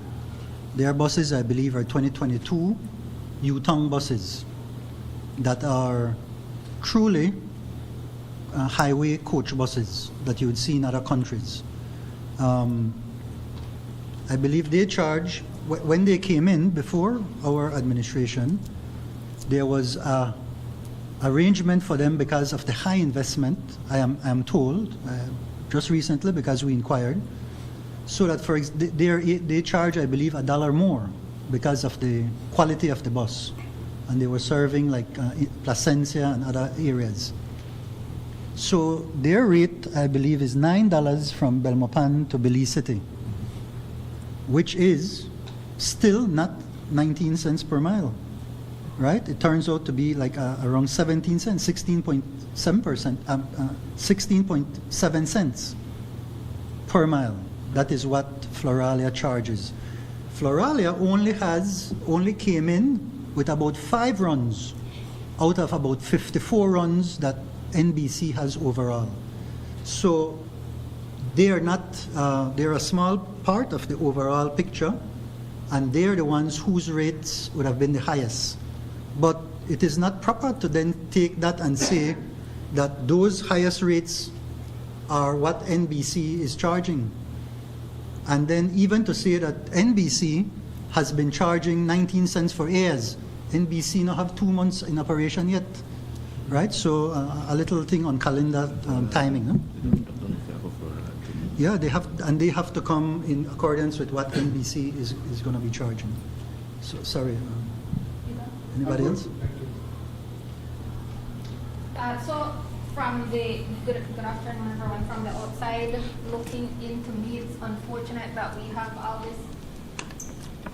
Their buses, I believe, are 2022 Yutong buses that are truly highway coach buses that you would see in other countries. I believe they charge, when they came in before our administration, there was an arrangement for them because of the high investment, I am told, just recently because we inquired, so that they charge, I believe, $1 more because of the quality of the bus. And they were serving like Placencia and other areas. So their rate, I believe, is $9 from Belmopan to Belize City, which is still not 19 cents per mile, right? It turns out to be like around 17 cents, 16.7 cents per mile. That is what Floralia charges. Floralia only came in with about 5 runs out of about 54 runs that NBC has overall. So they are not, they're a small part of the overall picture, and they're the ones whose rates would have been the highest. But it is not proper to then take that and say that those highest rates are what NBC is charging. And then even to say that NBC has been charging 19 cents for years. NBC now have 2 months in operation yet, right? So a little thing on calendar timing. No? Yeah, they have to come in accordance with what NBC is going to be charging. So sorry. Anybody else? So from the good afternoon, everyone. From the outside looking into me, it's unfortunate that we have all this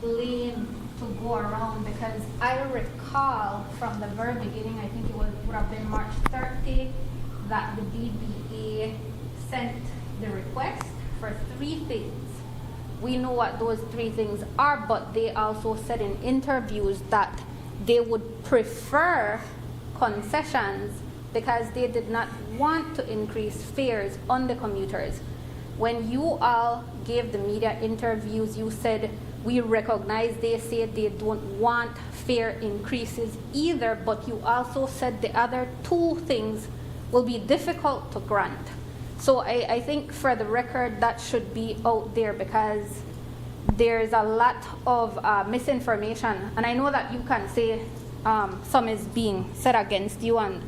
lane to go around, because I recall from the very beginning, I think it would have been March 30, that the BBA sent the request for 3 things. We know what those 3 things are, but they also said in interviews that they would prefer concessions because they did not want to increase fares on the commuters. When you all gave the media interviews, you said, we recognize they say they don't want fare increases either, but you also said the other two things will be difficult to grant. So I think for the record, that should be out there because there's a lot of misinformation. And I know that you can say some is being said against you, and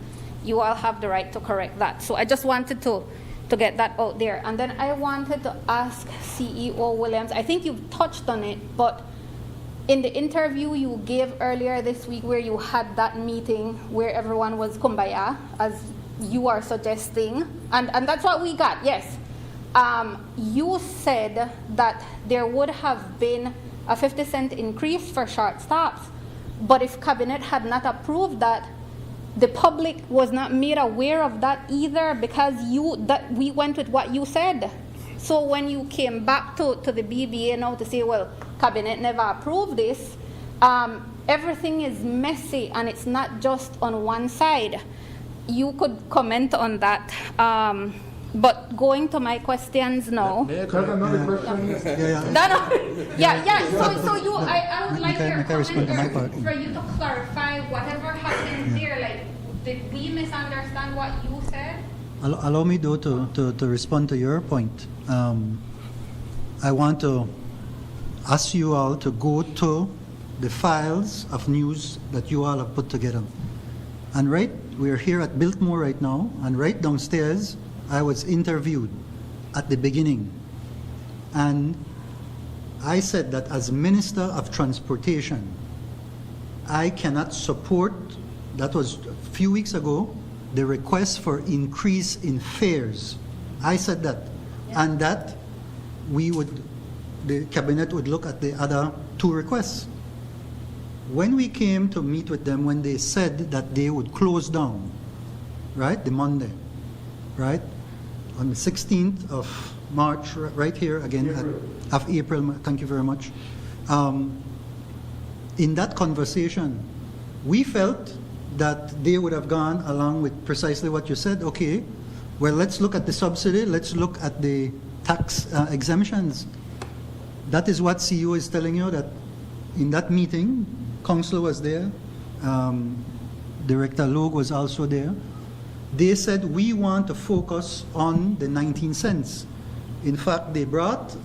you all have the right to correct that. So I just wanted to get that out there. And then I wanted to ask CEO Williams, I think you've touched on it, but in the interview you gave earlier this week where you had that meeting where everyone was kumbaya, as you are suggesting, and that's what we got, yes. You said that there would have been a 50-cent increase for short stops, but if Cabinet had not approved that, the public was not made aware of that either because we went with what you said. So when you came back to the BBA now to say, well, Cabinet never approved this, everything is messy and it's not just on one side. You could comment on that. But going to my questions now. There's another question. So you, I would like your Can I respond to my part? comment for you to clarify whatever happened there. Like, did we misunderstand what you said? Allow me, though, to respond to your point. I want to ask you all to go to the files of news that you all have put together. And we're here at Biltmore right now, and right downstairs, I was interviewed at the beginning. And I said that as Minister of Transportation, I cannot support, that was a few weeks ago, the request for increase in fares. I said that. And that the Cabinet would look at the other two requests. When we came to meet with them, when they said that they would close down, right, the Monday, right, on the 16th of March, right here again, of April, thank you very much. In that conversation, we felt that they would have gone along with precisely what you said. Okay, well, let's look at the subsidy, let's look at the tax exemptions. That is what CEO is telling you, that in that meeting, Councillor was there, Director Logue was also there. They said, we want to focus on the 19 cents. In fact, they brought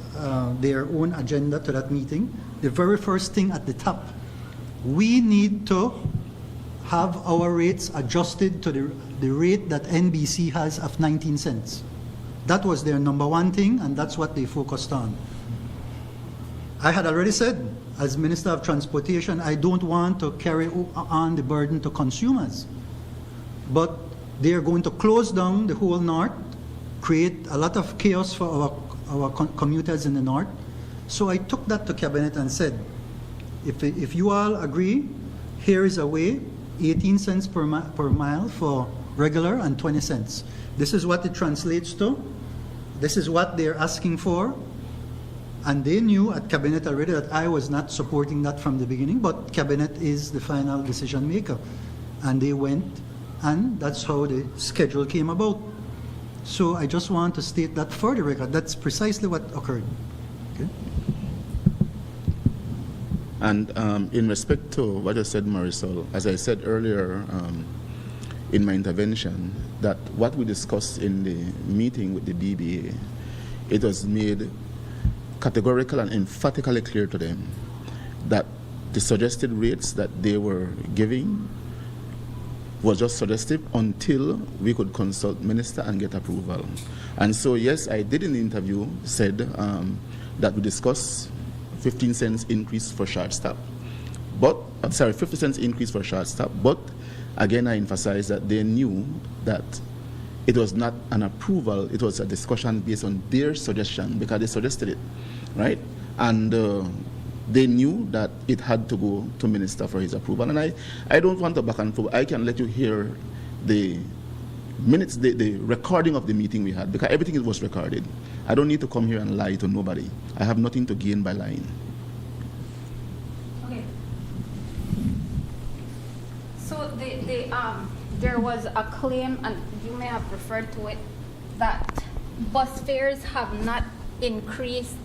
their own agenda to that meeting. The very first thing at the top, we need to have our rates adjusted to the rate that NBC has of 19 cents. That was their number one thing, and that's what they focused on. I had already said, as Minister of Transportation, I don't want to carry on the burden to consumers. But they are going to close down the whole north, create a lot of chaos for our commuters in the north. So I took that to Cabinet and said, if you all agree, here is a way, 18 cents per mile for regular and 20 cents. This is what it translates to. This is what they're asking for. And they knew at Cabinet already that I was not supporting that from the beginning, but Cabinet is the final decision maker. And they went, and that's how the schedule came about. So I just want to state that for the record. That's precisely what occurred. Okay? And in respect to what you said, Marisol, as I said earlier in my intervention, that what we discussed in the meeting with the BBA, it was made categorical and emphatically clear to them that the suggested rates that they were giving was just suggestive until we could consult minister and get approval. And so, yes, I did in the interview said that we discussed 15 cents increase for short stop, but 50 cents increase for short stop. But again, I emphasize that they knew that it was not an approval; it was a discussion based on their suggestion because they suggested it, right? And they knew that it had to go to minister for his approval. And I don't want to back and forth. I can let you hear the minutes, the recording of the meeting we had, because everything was recorded. I don't need to come here and lie to nobody. I have nothing to gain by lying. Okay. So there was a claim, and you may have referred to it, that bus fares have not increased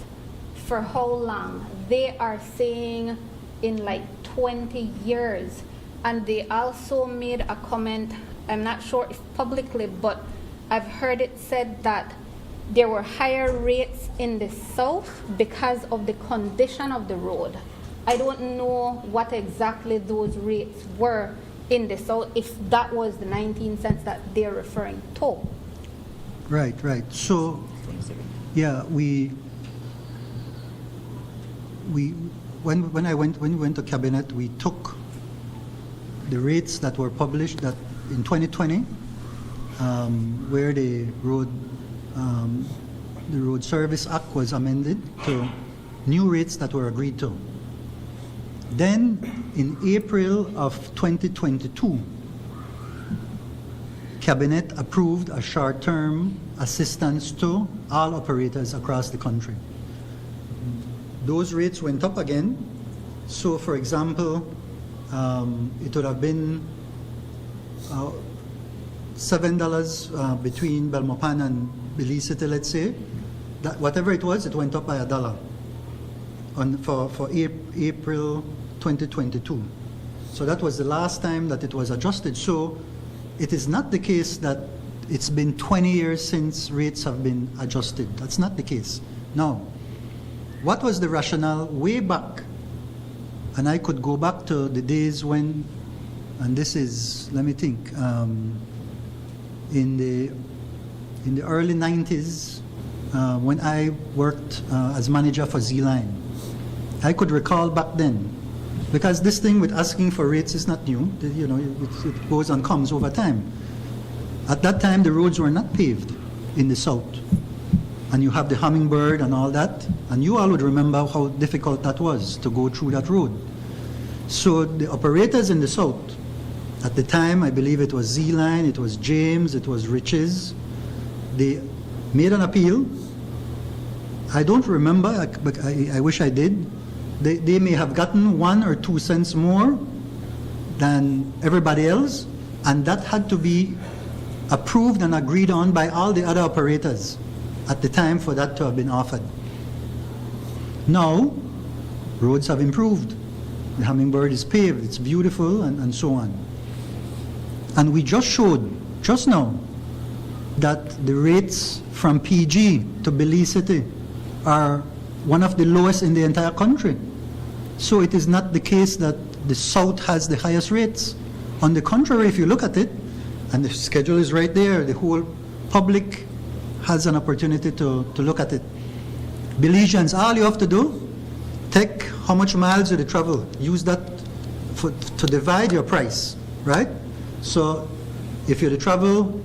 for how long? They are saying in like 20 years. And they also made a comment, I'm not sure if publicly, but I've heard it said that there were higher rates in the south because of the condition of the road. I don't know what exactly those rates were in the south, if that was the 19 cents that they're referring to. Right, right. So, yeah, when we went to cabinet, we took the rates that were published that in 2020, where the Road Service Act was amended to new rates that were agreed to. Then, in April of 2022, Cabinet approved a short-term assistance to all operators across the country. Those rates went up again. So, for example, it would have been $7 between Belmopan and Belize City, let's say. That whatever it was, it went up by $1 for April 2022. So that was the last time that it was adjusted. So it is not the case that it's been 20 years since rates have been adjusted. That's not the case. Now, what was the rationale way back? And I could go back to the days when, and this is, let me think, in the early 90s, when I worked as manager for Z-Line. I could recall back then, because this thing with asking for rates is not new. You know, it goes and comes over time. At that time, the roads were not paved in the south. And you have the Hummingbird and all that. And you all would remember how difficult that was to go through that road. So the operators in the south, at the time, I believe it was Z-Line, it was James, it was Riches, they made an appeal. I don't remember, but I wish I did. They may have gotten 1 or 2 cents more than everybody else, and that had to be approved and agreed on by all the other operators at the time for that to have been offered. Now, roads have improved. The Hummingbird is paved, it's beautiful, and so on. And we just showed, just now, that the rates from PG to Belize City are one of the lowest in the entire country. So it is not the case that the South has the highest rates. On the contrary, if you look at it, and the schedule is right there, the whole public has an opportunity to look at it. Belizeans, all you have to do, take how much miles you travel, use that to divide your price, right? So if you travel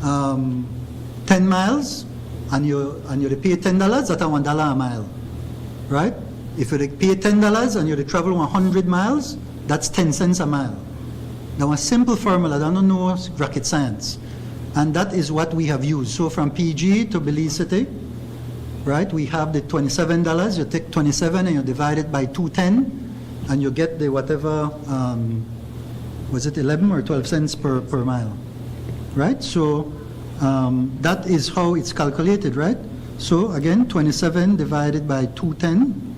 10 miles and you pay $10, that's $1 a mile, right? If you pay $10 and you travel 100 miles, that's 10 cents a mile. Now a simple formula, I don't know rocket science. And that is what we have used. So from PG to Belize City, right, we have the $27. You take 27 and you divide it by 210, and you get the whatever, was it 11 or 12 cents per mile, right? So that is how it's calculated, right? So again, 27 divided by 210,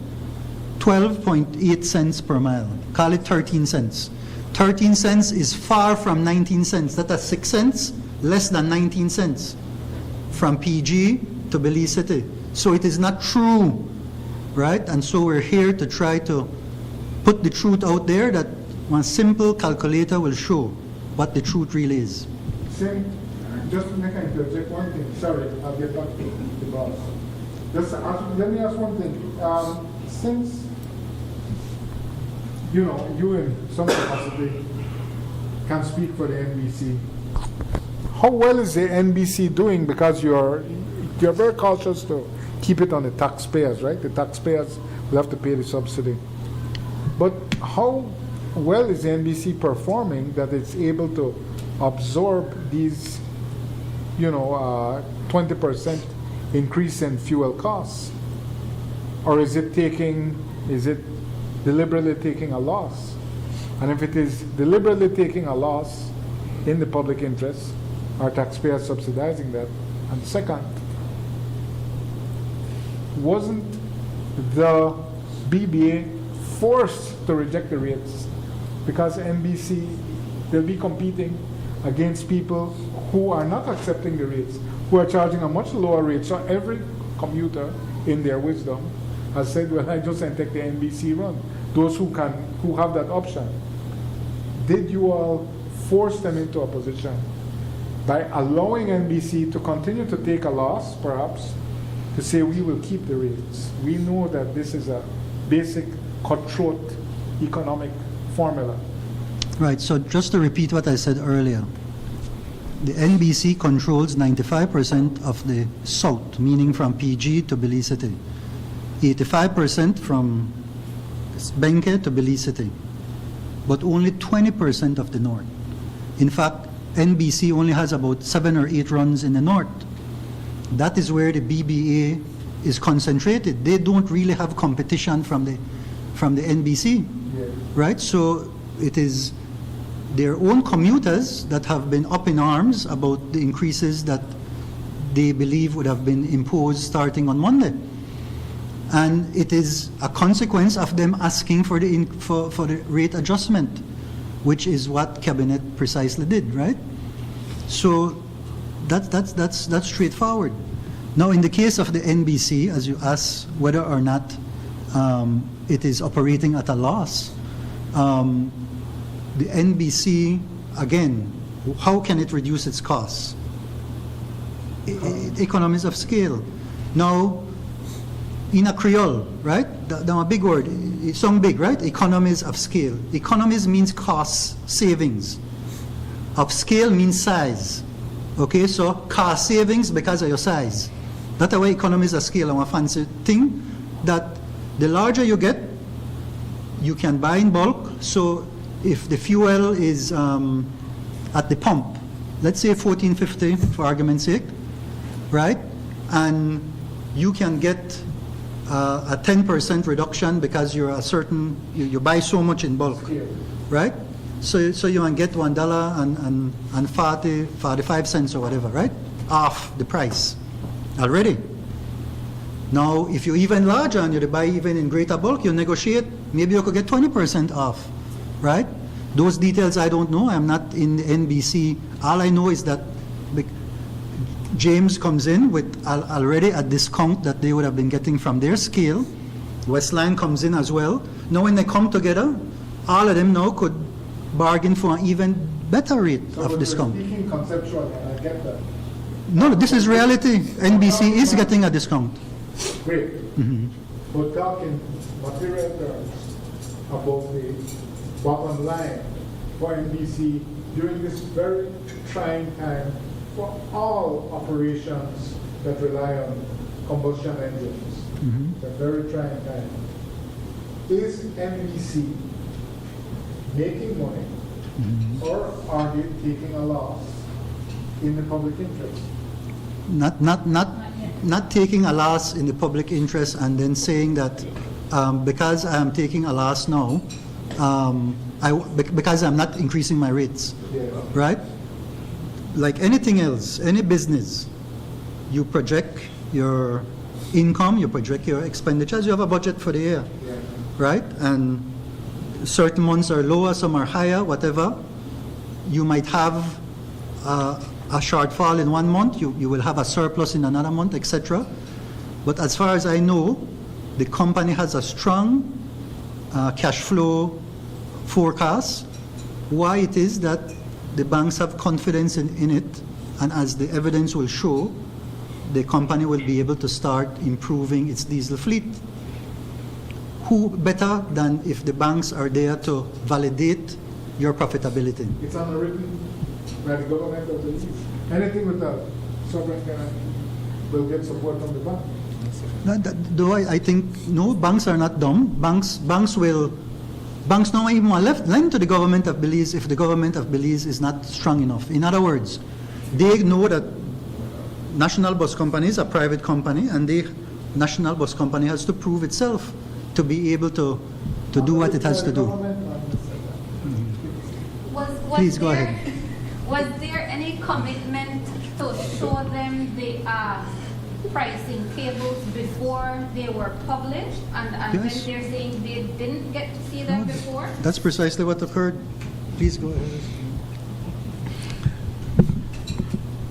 12.8 cents per mile. Call it 13 cents. 13 cents is far from 19 cents. That is 6 cents, less than 19 cents from PG to Belize City. So it is not true, right? And so we're here to try to put the truth out there, that one simple calculator will show what the truth really is. Same, just to make an interject one thing. Sorry, I'll get back to the boss. Let me ask one thing. Since you know, you in some capacity can speak for the NBC, how well is the NBC doing? Because you're very cautious to keep it on the taxpayers, right? The taxpayers will have to pay the subsidy. But how well is the NBC performing that it's able to absorb these, you know, 20% increase in fuel costs? Or is it deliberately taking a loss? And if it is deliberately taking a loss in the public interest, our taxpayers subsidizing that. And second, wasn't the BBA forced to reject the rates? Because NBC, they'll be competing against people who are not accepting the rates, who are charging a much lower rate. So every commuter, in their wisdom, has said, well, I just take the NBC run. Those who have that option. Did you all force them into a position by allowing NBC to continue to take a loss, perhaps, to say we will keep the rates? We know that this is a basic cutthroat economic formula. Right, so just to repeat what I said earlier, the NBC controls 95% of the south, meaning from PG to Belize City, 85% from Benke to Belize City, but only 20% of the north. In fact, NBC only has about 7 or 8 runs in the north. That is where the BBA is concentrated. They don't really have competition from the NBC, right? So it is their own commuters that have been up in arms about the increases that they believe would have been imposed starting on Monday. And it is a consequence of them asking for the rate adjustment, which is what Cabinet precisely did, right? So that's straightforward. Now, in the case of the NBC, as you ask whether or not it is operating at a loss, the NBC, again, how can it reduce its costs? Economies of scale. Now, in a Creole, right? That's a big word. It's so big, right? Economies of scale. Economies means cost savings. Of scale means size. Okay, so cost savings because of your size. That's why economies of scale are a fancy thing, that the larger you get, you can buy in bulk. So if the fuel is at the pump, let's say $14.50 for argument's sake, right? And you can get a 10% reduction because you're a certain, you buy so much in bulk, right? So you can get $1 and 45 cents or whatever, right? Off the price already. Now, if you're even larger and you buy even in greater bulk, you negotiate, maybe you could get 20% off, right? Those details I don't know. I'm not in the NBC. All I know is that James comes in with already a discount that they would have been getting from their scale. Westline comes in as well. Now when they come together, all of them now could bargain for an even better rate of discount. So speaking conceptually, and I get that. No, this is reality. NBC is getting a discount. Great. But talking material terms about the bottom line for NBC during this very trying time for all operations that rely on combustion engines. It's a very trying time. Is NBC making money or are they taking a loss in the public interest? Not taking a loss in the public interest and then saying that because I am taking a loss now, because I'm not increasing my rates, right? Like anything else, any business, you project your income, you project your expenditures, you have a budget for the year, right? And certain months are lower, some are higher, whatever. You might have a shortfall in one month, you will have a surplus in another month, etc. But as far as I know, the company has a strong cash flow forecast. Why it is that the banks have confidence in it, and as the evidence will show, the company will be able to start improving its diesel fleet. Who better than if the banks are there to validate your profitability? It's underwritten by the government of the East. Anything with the sovereign guarantee will get support from the bank. Though I think, no, banks are not dumb. Banks now even lend to the government of Belize if the government of Belize is not strong enough. In other words, they know that National Bus Company is a private company, and the National Bus Company has to prove itself to be able to do what it has to do. Please go ahead. Was there any commitment to show them the pricing tables before they were published? And Yes. then they're saying they didn't get to see them before? That's precisely what occurred. Please go ahead.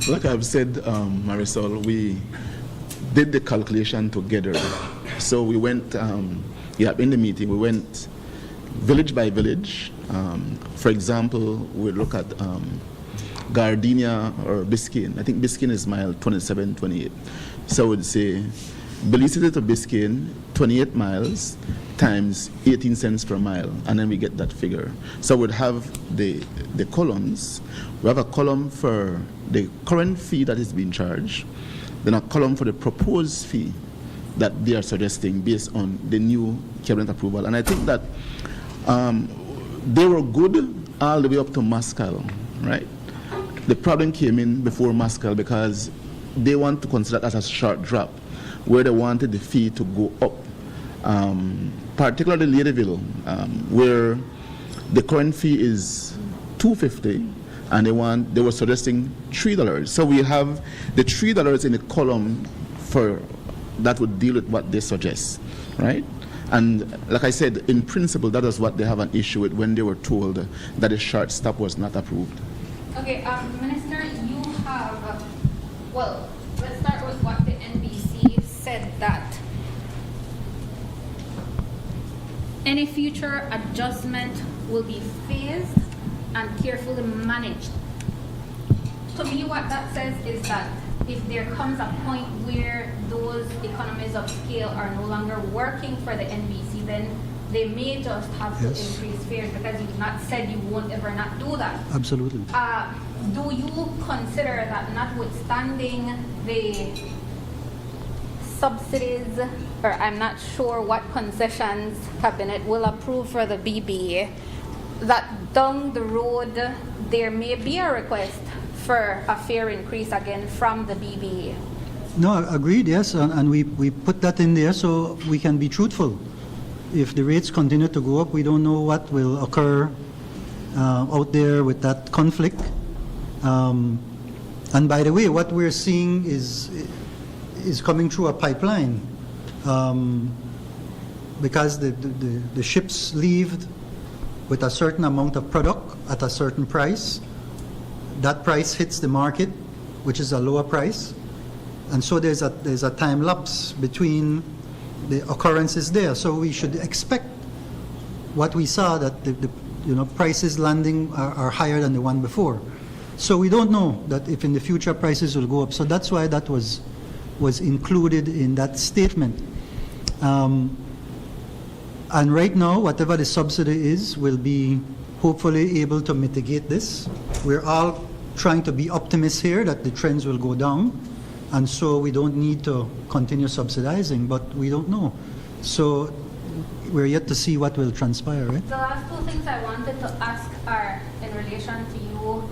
Like I've said, Marisol, we did the calculation together. So we went, in the meeting, we went village by village. For example, we look at Gardenia or Biscayne. I think Biscayne is mile 27, 28. So I would say Belize City to Biscayne, 28 miles times 18 cents per mile, and then we get that figure. So we'd have the columns. We have a column for the current fee that is being charged, then a column for the proposed fee that they are suggesting based on the new cabinet approval. And I think that they were good all the way up to Mascal, right? The problem came in before Mascal because they want to consider that as a short drop, where they wanted the fee to go up. Particularly Ladyville, where the current fee is $2.50, and they were suggesting $3. So we have the $3 in the column for that would deal with what they suggest, right? And like I said, in principle, that is what they have an issue with when they were told that the short stop was not approved. Okay, Minister, you have, well, let's start with what the NBC said, that any future adjustment will be phased and carefully managed. To me, what that says is that if there comes a point where those economies of scale are no longer working for the NBC, then they may just have to Yes. increase fares, because you've not said you won't ever not do that. Absolutely. Do you consider that, notwithstanding the subsidies, or I'm not sure what concessions cabinet will approve for the BBA, that down the road there may be a request for a fare increase again from the BBA? No, agreed, yes, and we put that in there so we can be truthful. If the rates continue to go up, we don't know what will occur out there with that conflict. And by the way, what we're seeing is coming through a pipeline, because the ships leave with a certain amount of product at a certain price. That price hits the market, which is a lower price, and so there's a time lapse between the occurrences there. So we should expect what we saw, that the prices landing are higher than the one before. So we don't know that if in the future prices will go up. So that's why that was included in that statement. And right now, whatever the subsidy is, will be hopefully able to mitigate this. We're all trying to be optimists here that the trends will go down, and so we don't need to continue subsidizing, but we don't know. So we're yet to see what will transpire, right? The last two things I wanted to ask are in relation to you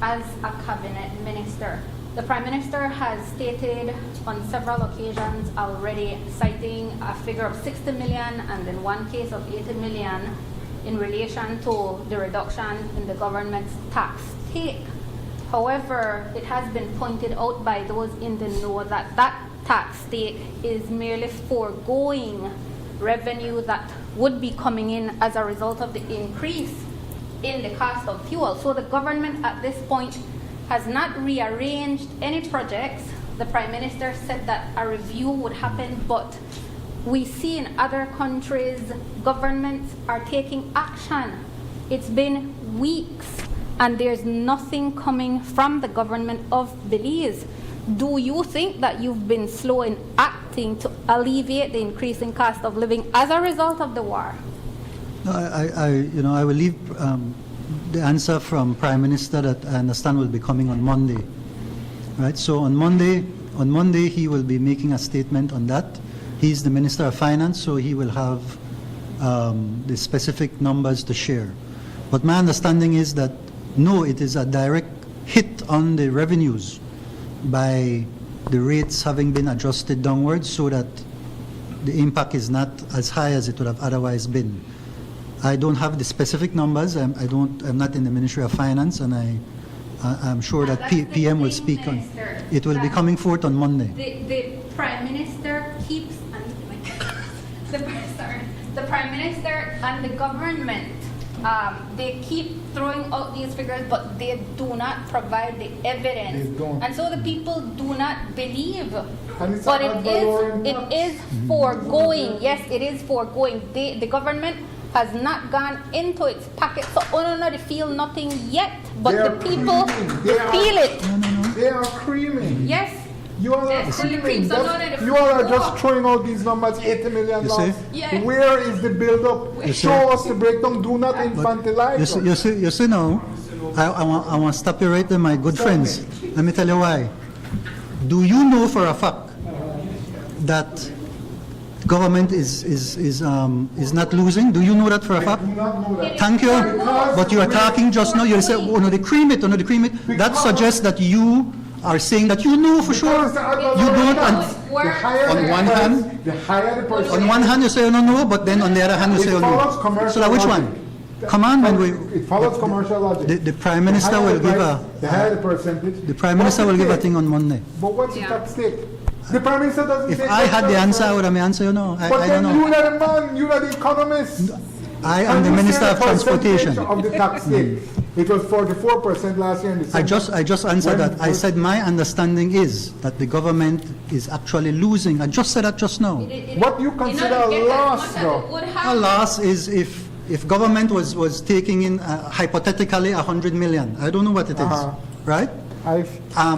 as a cabinet minister. The Prime Minister has stated on several occasions already, citing a figure of 60 million and in one case of 80 million in relation to the reduction in the government's tax take. However, it has been pointed out by those in the know that that tax take is merely foregoing revenue that would be coming in as a result of the increase in the cost of fuel. So the government at this point has not rearranged any projects. The Prime Minister said that a review would happen, but we see in other countries, governments are taking action. It's been weeks and there's nothing coming from the government of Belize. Do you think that you've been slow in acting to alleviate the increasing cost of living as a result of the war? No, I will leave the answer from Prime Minister that I understand will be coming on Monday, right? So on Monday he will be making a statement on that. He's the Minister of Finance, so he will have the specific numbers to share. But my understanding is that no, it is a direct hit on the revenues by the rates having been adjusted downwards, so that the impact is not as high as it would have otherwise been. I don't have the specific numbers. I'm not in the Ministry of Finance, and I'm sure that That's the PM will thing, speak on. Minister, It will be that coming forth on Monday. The Prime Minister keeps, the Prime Minister and the government, they keep throwing out these figures, but they do not provide the evidence. They don't. And so the people do not believe. And it's But an ad valorem it tax. is foregoing. Yes, it is foregoing. The government has not gone into its pocket, so they feel nothing yet. But They the are people creaming. They are- feel it. They are creaming. Yes. You all are Yes, and the creaming. creeps are That's- not in the You all are floor. just throwing out these numbers, 80 million You loss. see? Yeah. Where is the build-up? You see? Show us the breakdown. Do not infantilize us. You see now, I want to stop you right there, my good friends. Let me tell you why. Do you know for a fact that government is not losing? Do you know that for a fact? Do not know that. Thank you. But you are talking just now, you say, oh no, they cream it, oh no, they cream it. That suggests that you are saying that you know for sure. Because the ad You valorem don't, tax, Where- the higher On the one price, hand- the higher the percentage. on one hand you say you don't know, but then on the other hand you say you It follows know. commercial So now which logic. one? Come on, man. It follows commercial logic. The Prime Minister higher will the give price, a, the higher the percentage. the Prime Minister will What's give a at thing on Monday. But what's Yeah. at stake? The Prime Minister doesn't If take I had the that answer, I first. would have answered you know. But I then don't you're know. not a man, you're not the economist. I am And the you Minister say of the percentage Transportation. of the tax stake. It was 44% last year in December. I just answered When that. I was- said my understanding is that the government is actually losing. I just said that just now. What do you consider a loss, though? A loss is if government was taking in hypothetically 100 million. I don't know what it is, Uh-huh. right?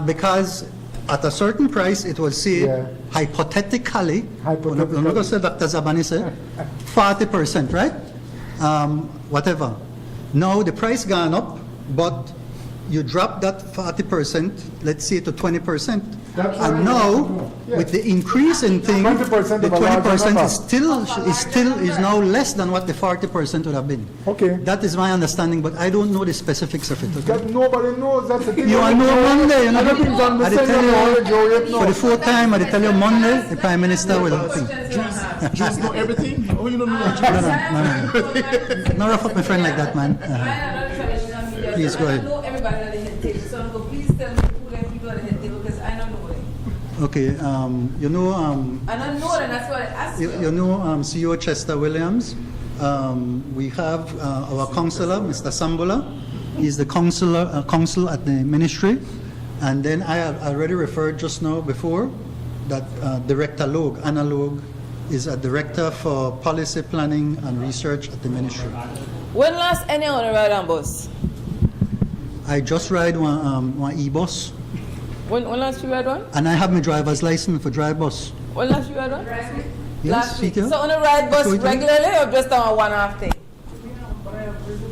Because at a certain price it will say Yeah. hypothetically, Hypothetically. I'm not going to say Dr. Zabani said, 40%, right? Whatever. Now the price gone up, but you drop that 40%, let's say to 20%. That's what And I now, know. Yes. with the increase in thing, 20% the of a larger 20% number. is now less than what the 40% would have been. Okay. That is my understanding, but I don't know the specifics of it. Okay? That nobody knows, that's the thing. You are know Monday, you know. Everything's on the I same tell knowledge, you, you for the know. fourth time, I tell you Monday, the Prime Minister will think. Jews know everything? Oh, you don't know that? No rough up my friend like that, man. Please go ahead. I know everybody at the head table, so I'm going, please tell me who them people at the head table, because I don't know them. Okay, you know, And I know them, that's why I asked you. you know CEO Chester Williams. We have our councillor, Mr. Sambula. He's the council at the ministry. And then I have already referred just now before that Director Logue, Anna Logue, is a director for policy planning and research at the ministry. When last anyone ride on bus? I just ride one e-bus, When last you ride one? and I have my driver's license for drive bus. When last you ride one? Yes, Last week. Peter. So on a ride bus Sure, Peter. regularly or just on a one-off thing?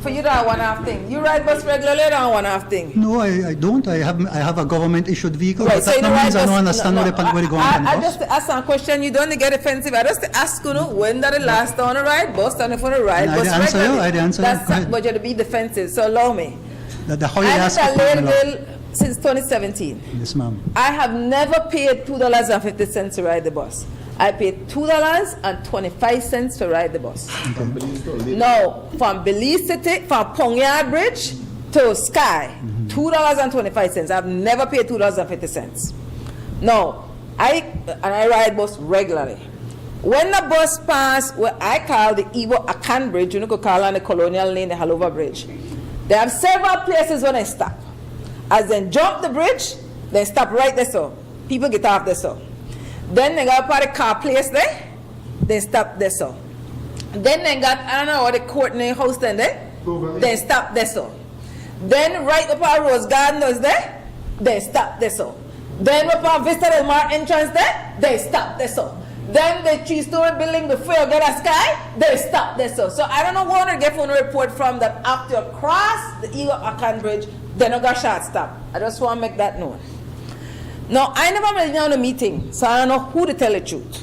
For you, that one-off thing. You ride bus regularly or on a one-off thing? No, I don't. I have a government issued vehicle, Right, but so that you no know means ride I don't bus- understand no, where they go on I the bus. just ask a question, you don't get offensive. I just ask you, when that the last on a ride bus and if on a ride And I bus dey answer you, regularly. I dey answer you. That's Go ahead. but you to be defensive, so allow me. The how you I ask live it, at my love. Ladeville since 2017. Yes, ma'am. I have never paid $2.50 to ride the bus. I paid $2.25 to ride the bus. No, from Belize City, from Pongyard Bridge to Sky, $2.25. I've never paid $2.50. No, I ride bus regularly. When the bus pass where I call the Ivo Akan Bridge, you know, could call on the Colonial Lane, the Halover Bridge. They have several places when I stop. As they jump the bridge, they stop right there so. People get off there so. Then they got a car place there, they stop there so. Then they got, I don't know what the Courtney house then there, they stop there so. Then right up our Rose Garden is there, they stop there so. Then up our Vista Del Mar entrance there, they stop there so. Then the 3-story building before you get a Sky, they stop there so. So I don't know where to get phone report from that after you cross the Eagle Akan Bridge, they no got short stop. I just want to make that known. Now, I never been on a meeting, so I don't know who to tell the truth.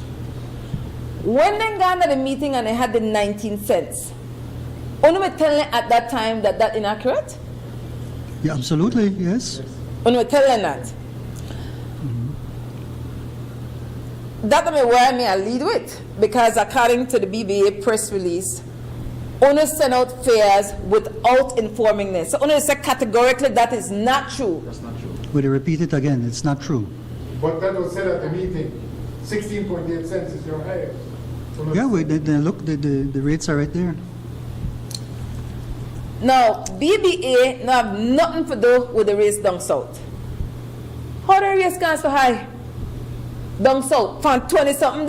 When they got to the meeting and they had the 19 cents, only me telling at that time that inaccurate? Yeah, absolutely, yes. Only me telling that. That may where I lead with, because according to the BBA press release, Una send out fares without informing them. So Una say categorically that is not true. That's not true. Will you repeat it again? It's not true. But that was said at the meeting, 16.8 cents is your highest. So Yeah, wait, look, the rates are right there. Now, BBA no have nothing to do with the race down south. How the race gone so high? Down south, from $20-something.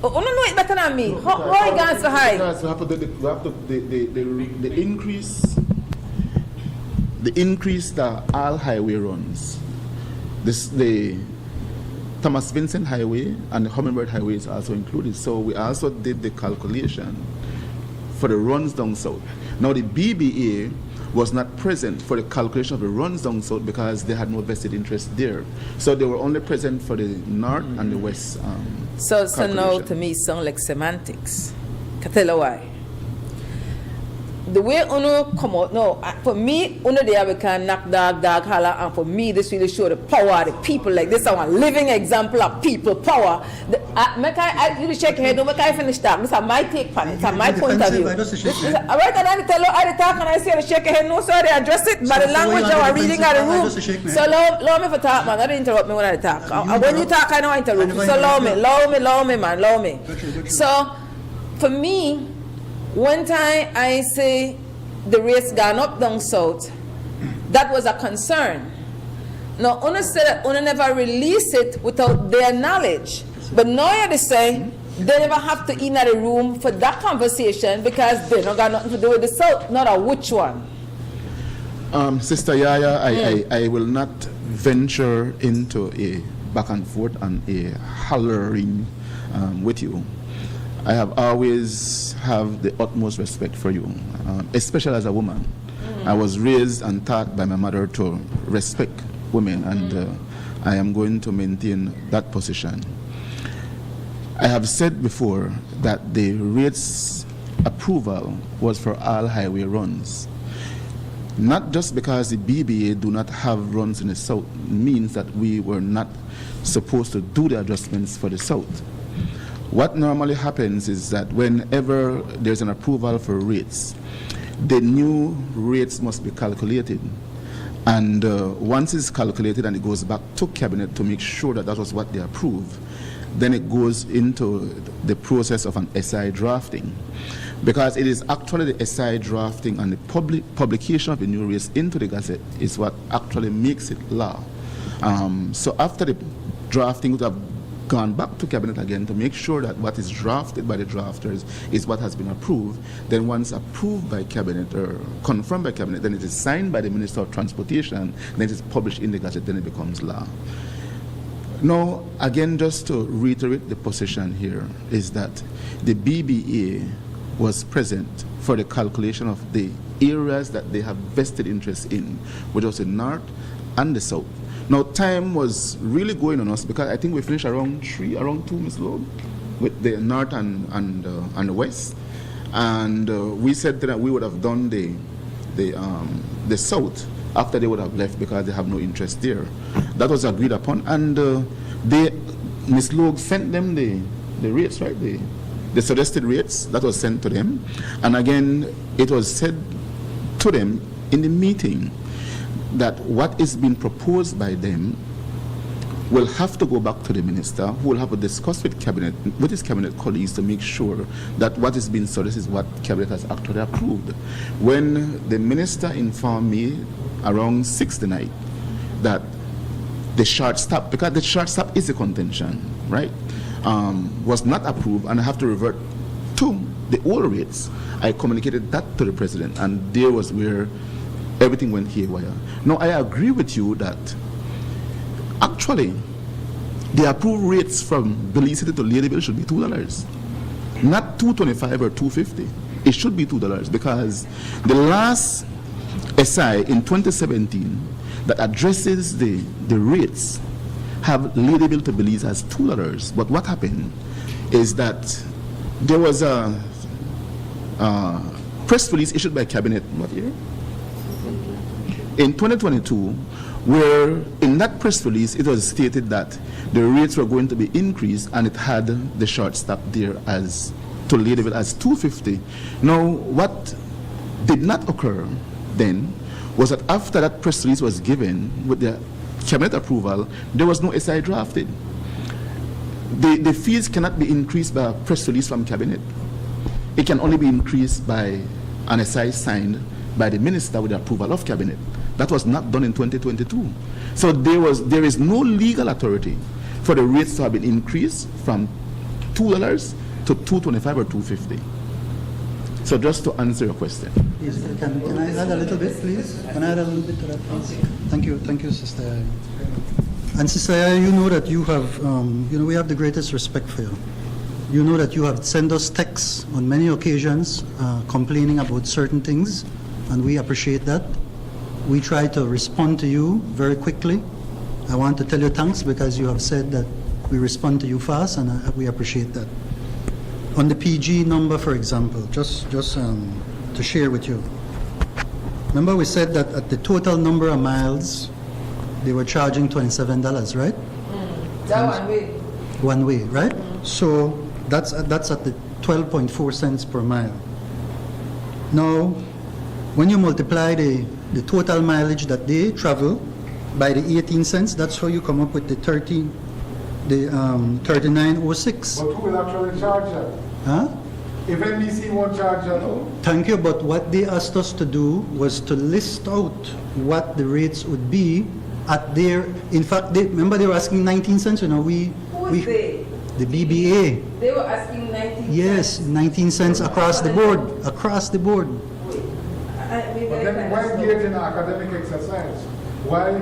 You don't know it better than me. How it gone so high? Because we have to the increase that all highway runs. The Thomas Vincent Highway and the Hummingbird Highway is also included. So we also did the calculation for the runs down south. Now the BBA was not present for the calculation of the runs down south because they had no vested interest there. So they were only present for the north and the west. So now calculation. to me sound like semantics. Can tell you why. The way Uno come out, no, for me, Uno there we can knock dog holler, and for me this really show the power of the people. Like this is a living example of people power. You shake your head, no, make I finish that. This is my take on it, it's my point of view. Alright, and I tell you, I talk and I say to shake your head, no, sorry, address it, but the language you are reading out of the room. So allow me for talk, man. I don't interrupt me when I talk. When you talk, I don't interrupt you. So allow me, man, allow me. So, for me, one time I say the rates gone up down south, that was a concern. Now, Una said that Una never release it without their knowledge. But now they say they never have to in the room for that conversation because they don't got nothing to do with the south, not a which one. Sister Yaya, I will not venture into a back and forth and a hollering with you. I have always have the utmost respect for you, especially as a woman. I was raised and taught by my mother to respect women, and I am going to maintain that position. I have said before that the rates approval was for all highway runs. Not just because the BBA do not have runs in the south means that we were not supposed to do the adjustments for the south. What normally happens is that whenever there's an approval for rates, the new rates must be calculated. And once it's calculated and it goes back to cabinet to make sure that that was what they approved, then it goes into the process of an SI drafting. Because it is actually the SI drafting and the publication of the new rates into the Gazette is what actually makes it law. So after the drafting would have gone back to cabinet again to make sure that what is drafted by the drafters is what has been approved. Then once approved by cabinet or confirmed by cabinet, then it is signed by the Minister of Transportation, then it is published in the Gazette, then it becomes law. Now, again, just to reiterate the position here is that the BBA was present for the calculation of the areas that they have vested interest in, which was the north and the south. Now, time was really going on us because I think we finished around 2, Ms. Loeb, with the north and the west. And we said that we would have done the south after they would have left because they have no interest there. That was agreed upon. And Ms. Loeb sent them the rates, right? The suggested rates that was sent to them. And again, it was said to them in the meeting that what is being proposed by them will have to go back to the minister, who will have to discuss with his cabinet colleagues to make sure that what is being suggested is what cabinet has actually approved. When the minister informed me around 6 the night that the short stop, because the short stop is a contention, right, was not approved, and I have to revert to the old rates, I communicated that to the president, and there was where everything went haywire. Now, I agree with you that actually the approved rates from Belize City to Ladyville should be $2, not $2.25 or $2.50. It should be $2 because the last SI in 2017 that addresses the rates have Ladyville to Belize as $2. But what happened is that there was a press release issued by cabinet, what year? In 2022, where in that press release it was stated that the rates were going to be increased and it had the short stop there as to Ladyville as 250. Now, what did not occur then was that after that press release was given with the cabinet approval, there was no SI drafted. The fees cannot be increased by a press release from cabinet. It can only be increased by an SI signed by the minister with the approval of cabinet. That was not done in 2022. So there is no legal authority for the rates to have been increased from $2 to $2.25 or $2.50. So just to answer your question. Yes, can I add a little bit, please? Can I add a little bit to that, please? Thank you, Sister Yaya. And Sister Yaya, you know that you have, we have the greatest respect for you. You know that you have sent us texts on many occasions complaining about certain things, and we appreciate that. We try to respond to you very quickly. I want to tell you thanks because you have said that we respond to you fast, and we appreciate that. On the PG number, for example, just to share with you. Remember we said that at the total number of miles, they were charging $27, right? That one way. One way, right? So that's at the 12.4 cents per mile. Now, when you multiply the total mileage that they travel by the 18 cents, that's how you come up with the 39.06. But who will actually charge that? Huh? If NBC won't charge that, Thank you, but what they asked us to do was to list out what the rates would be at their, in fact, remember they were asking 19 cents, Who is they? the BBA, They were asking 19 yes, cents. 19 cents across the board, across the board. but then why engage in an academic exercise? Why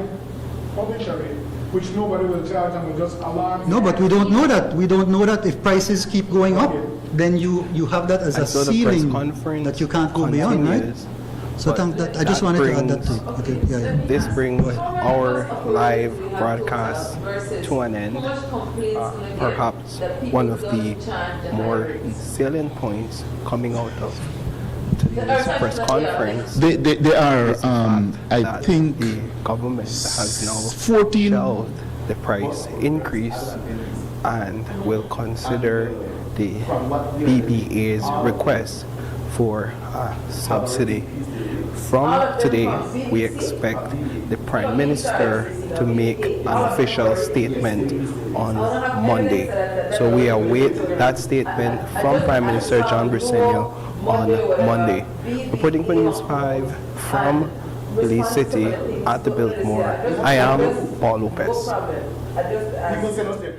publish a rate which nobody will charge and will just alarm? No, but we don't know that. We don't know that if prices keep going up, then you have that as a And so the press ceiling conference that you can't go beyond, right? continues, So but I just wanted to add that brings- to it. Okay, yeah. This brings our live broadcast to an end. Perhaps one of the more salient points coming out of today's press conference They are, is the fact I that think, the government has now 14 shelved the price increase and will consider the BBA's request for a subsidy. From today, we expect the Prime Minister to make an official statement on Monday. So we await that statement from Prime Minister John Briceño on Monday. Reporting for News 5 from Belize City at the Biltmore, I am Paul Lopez. People cannot get-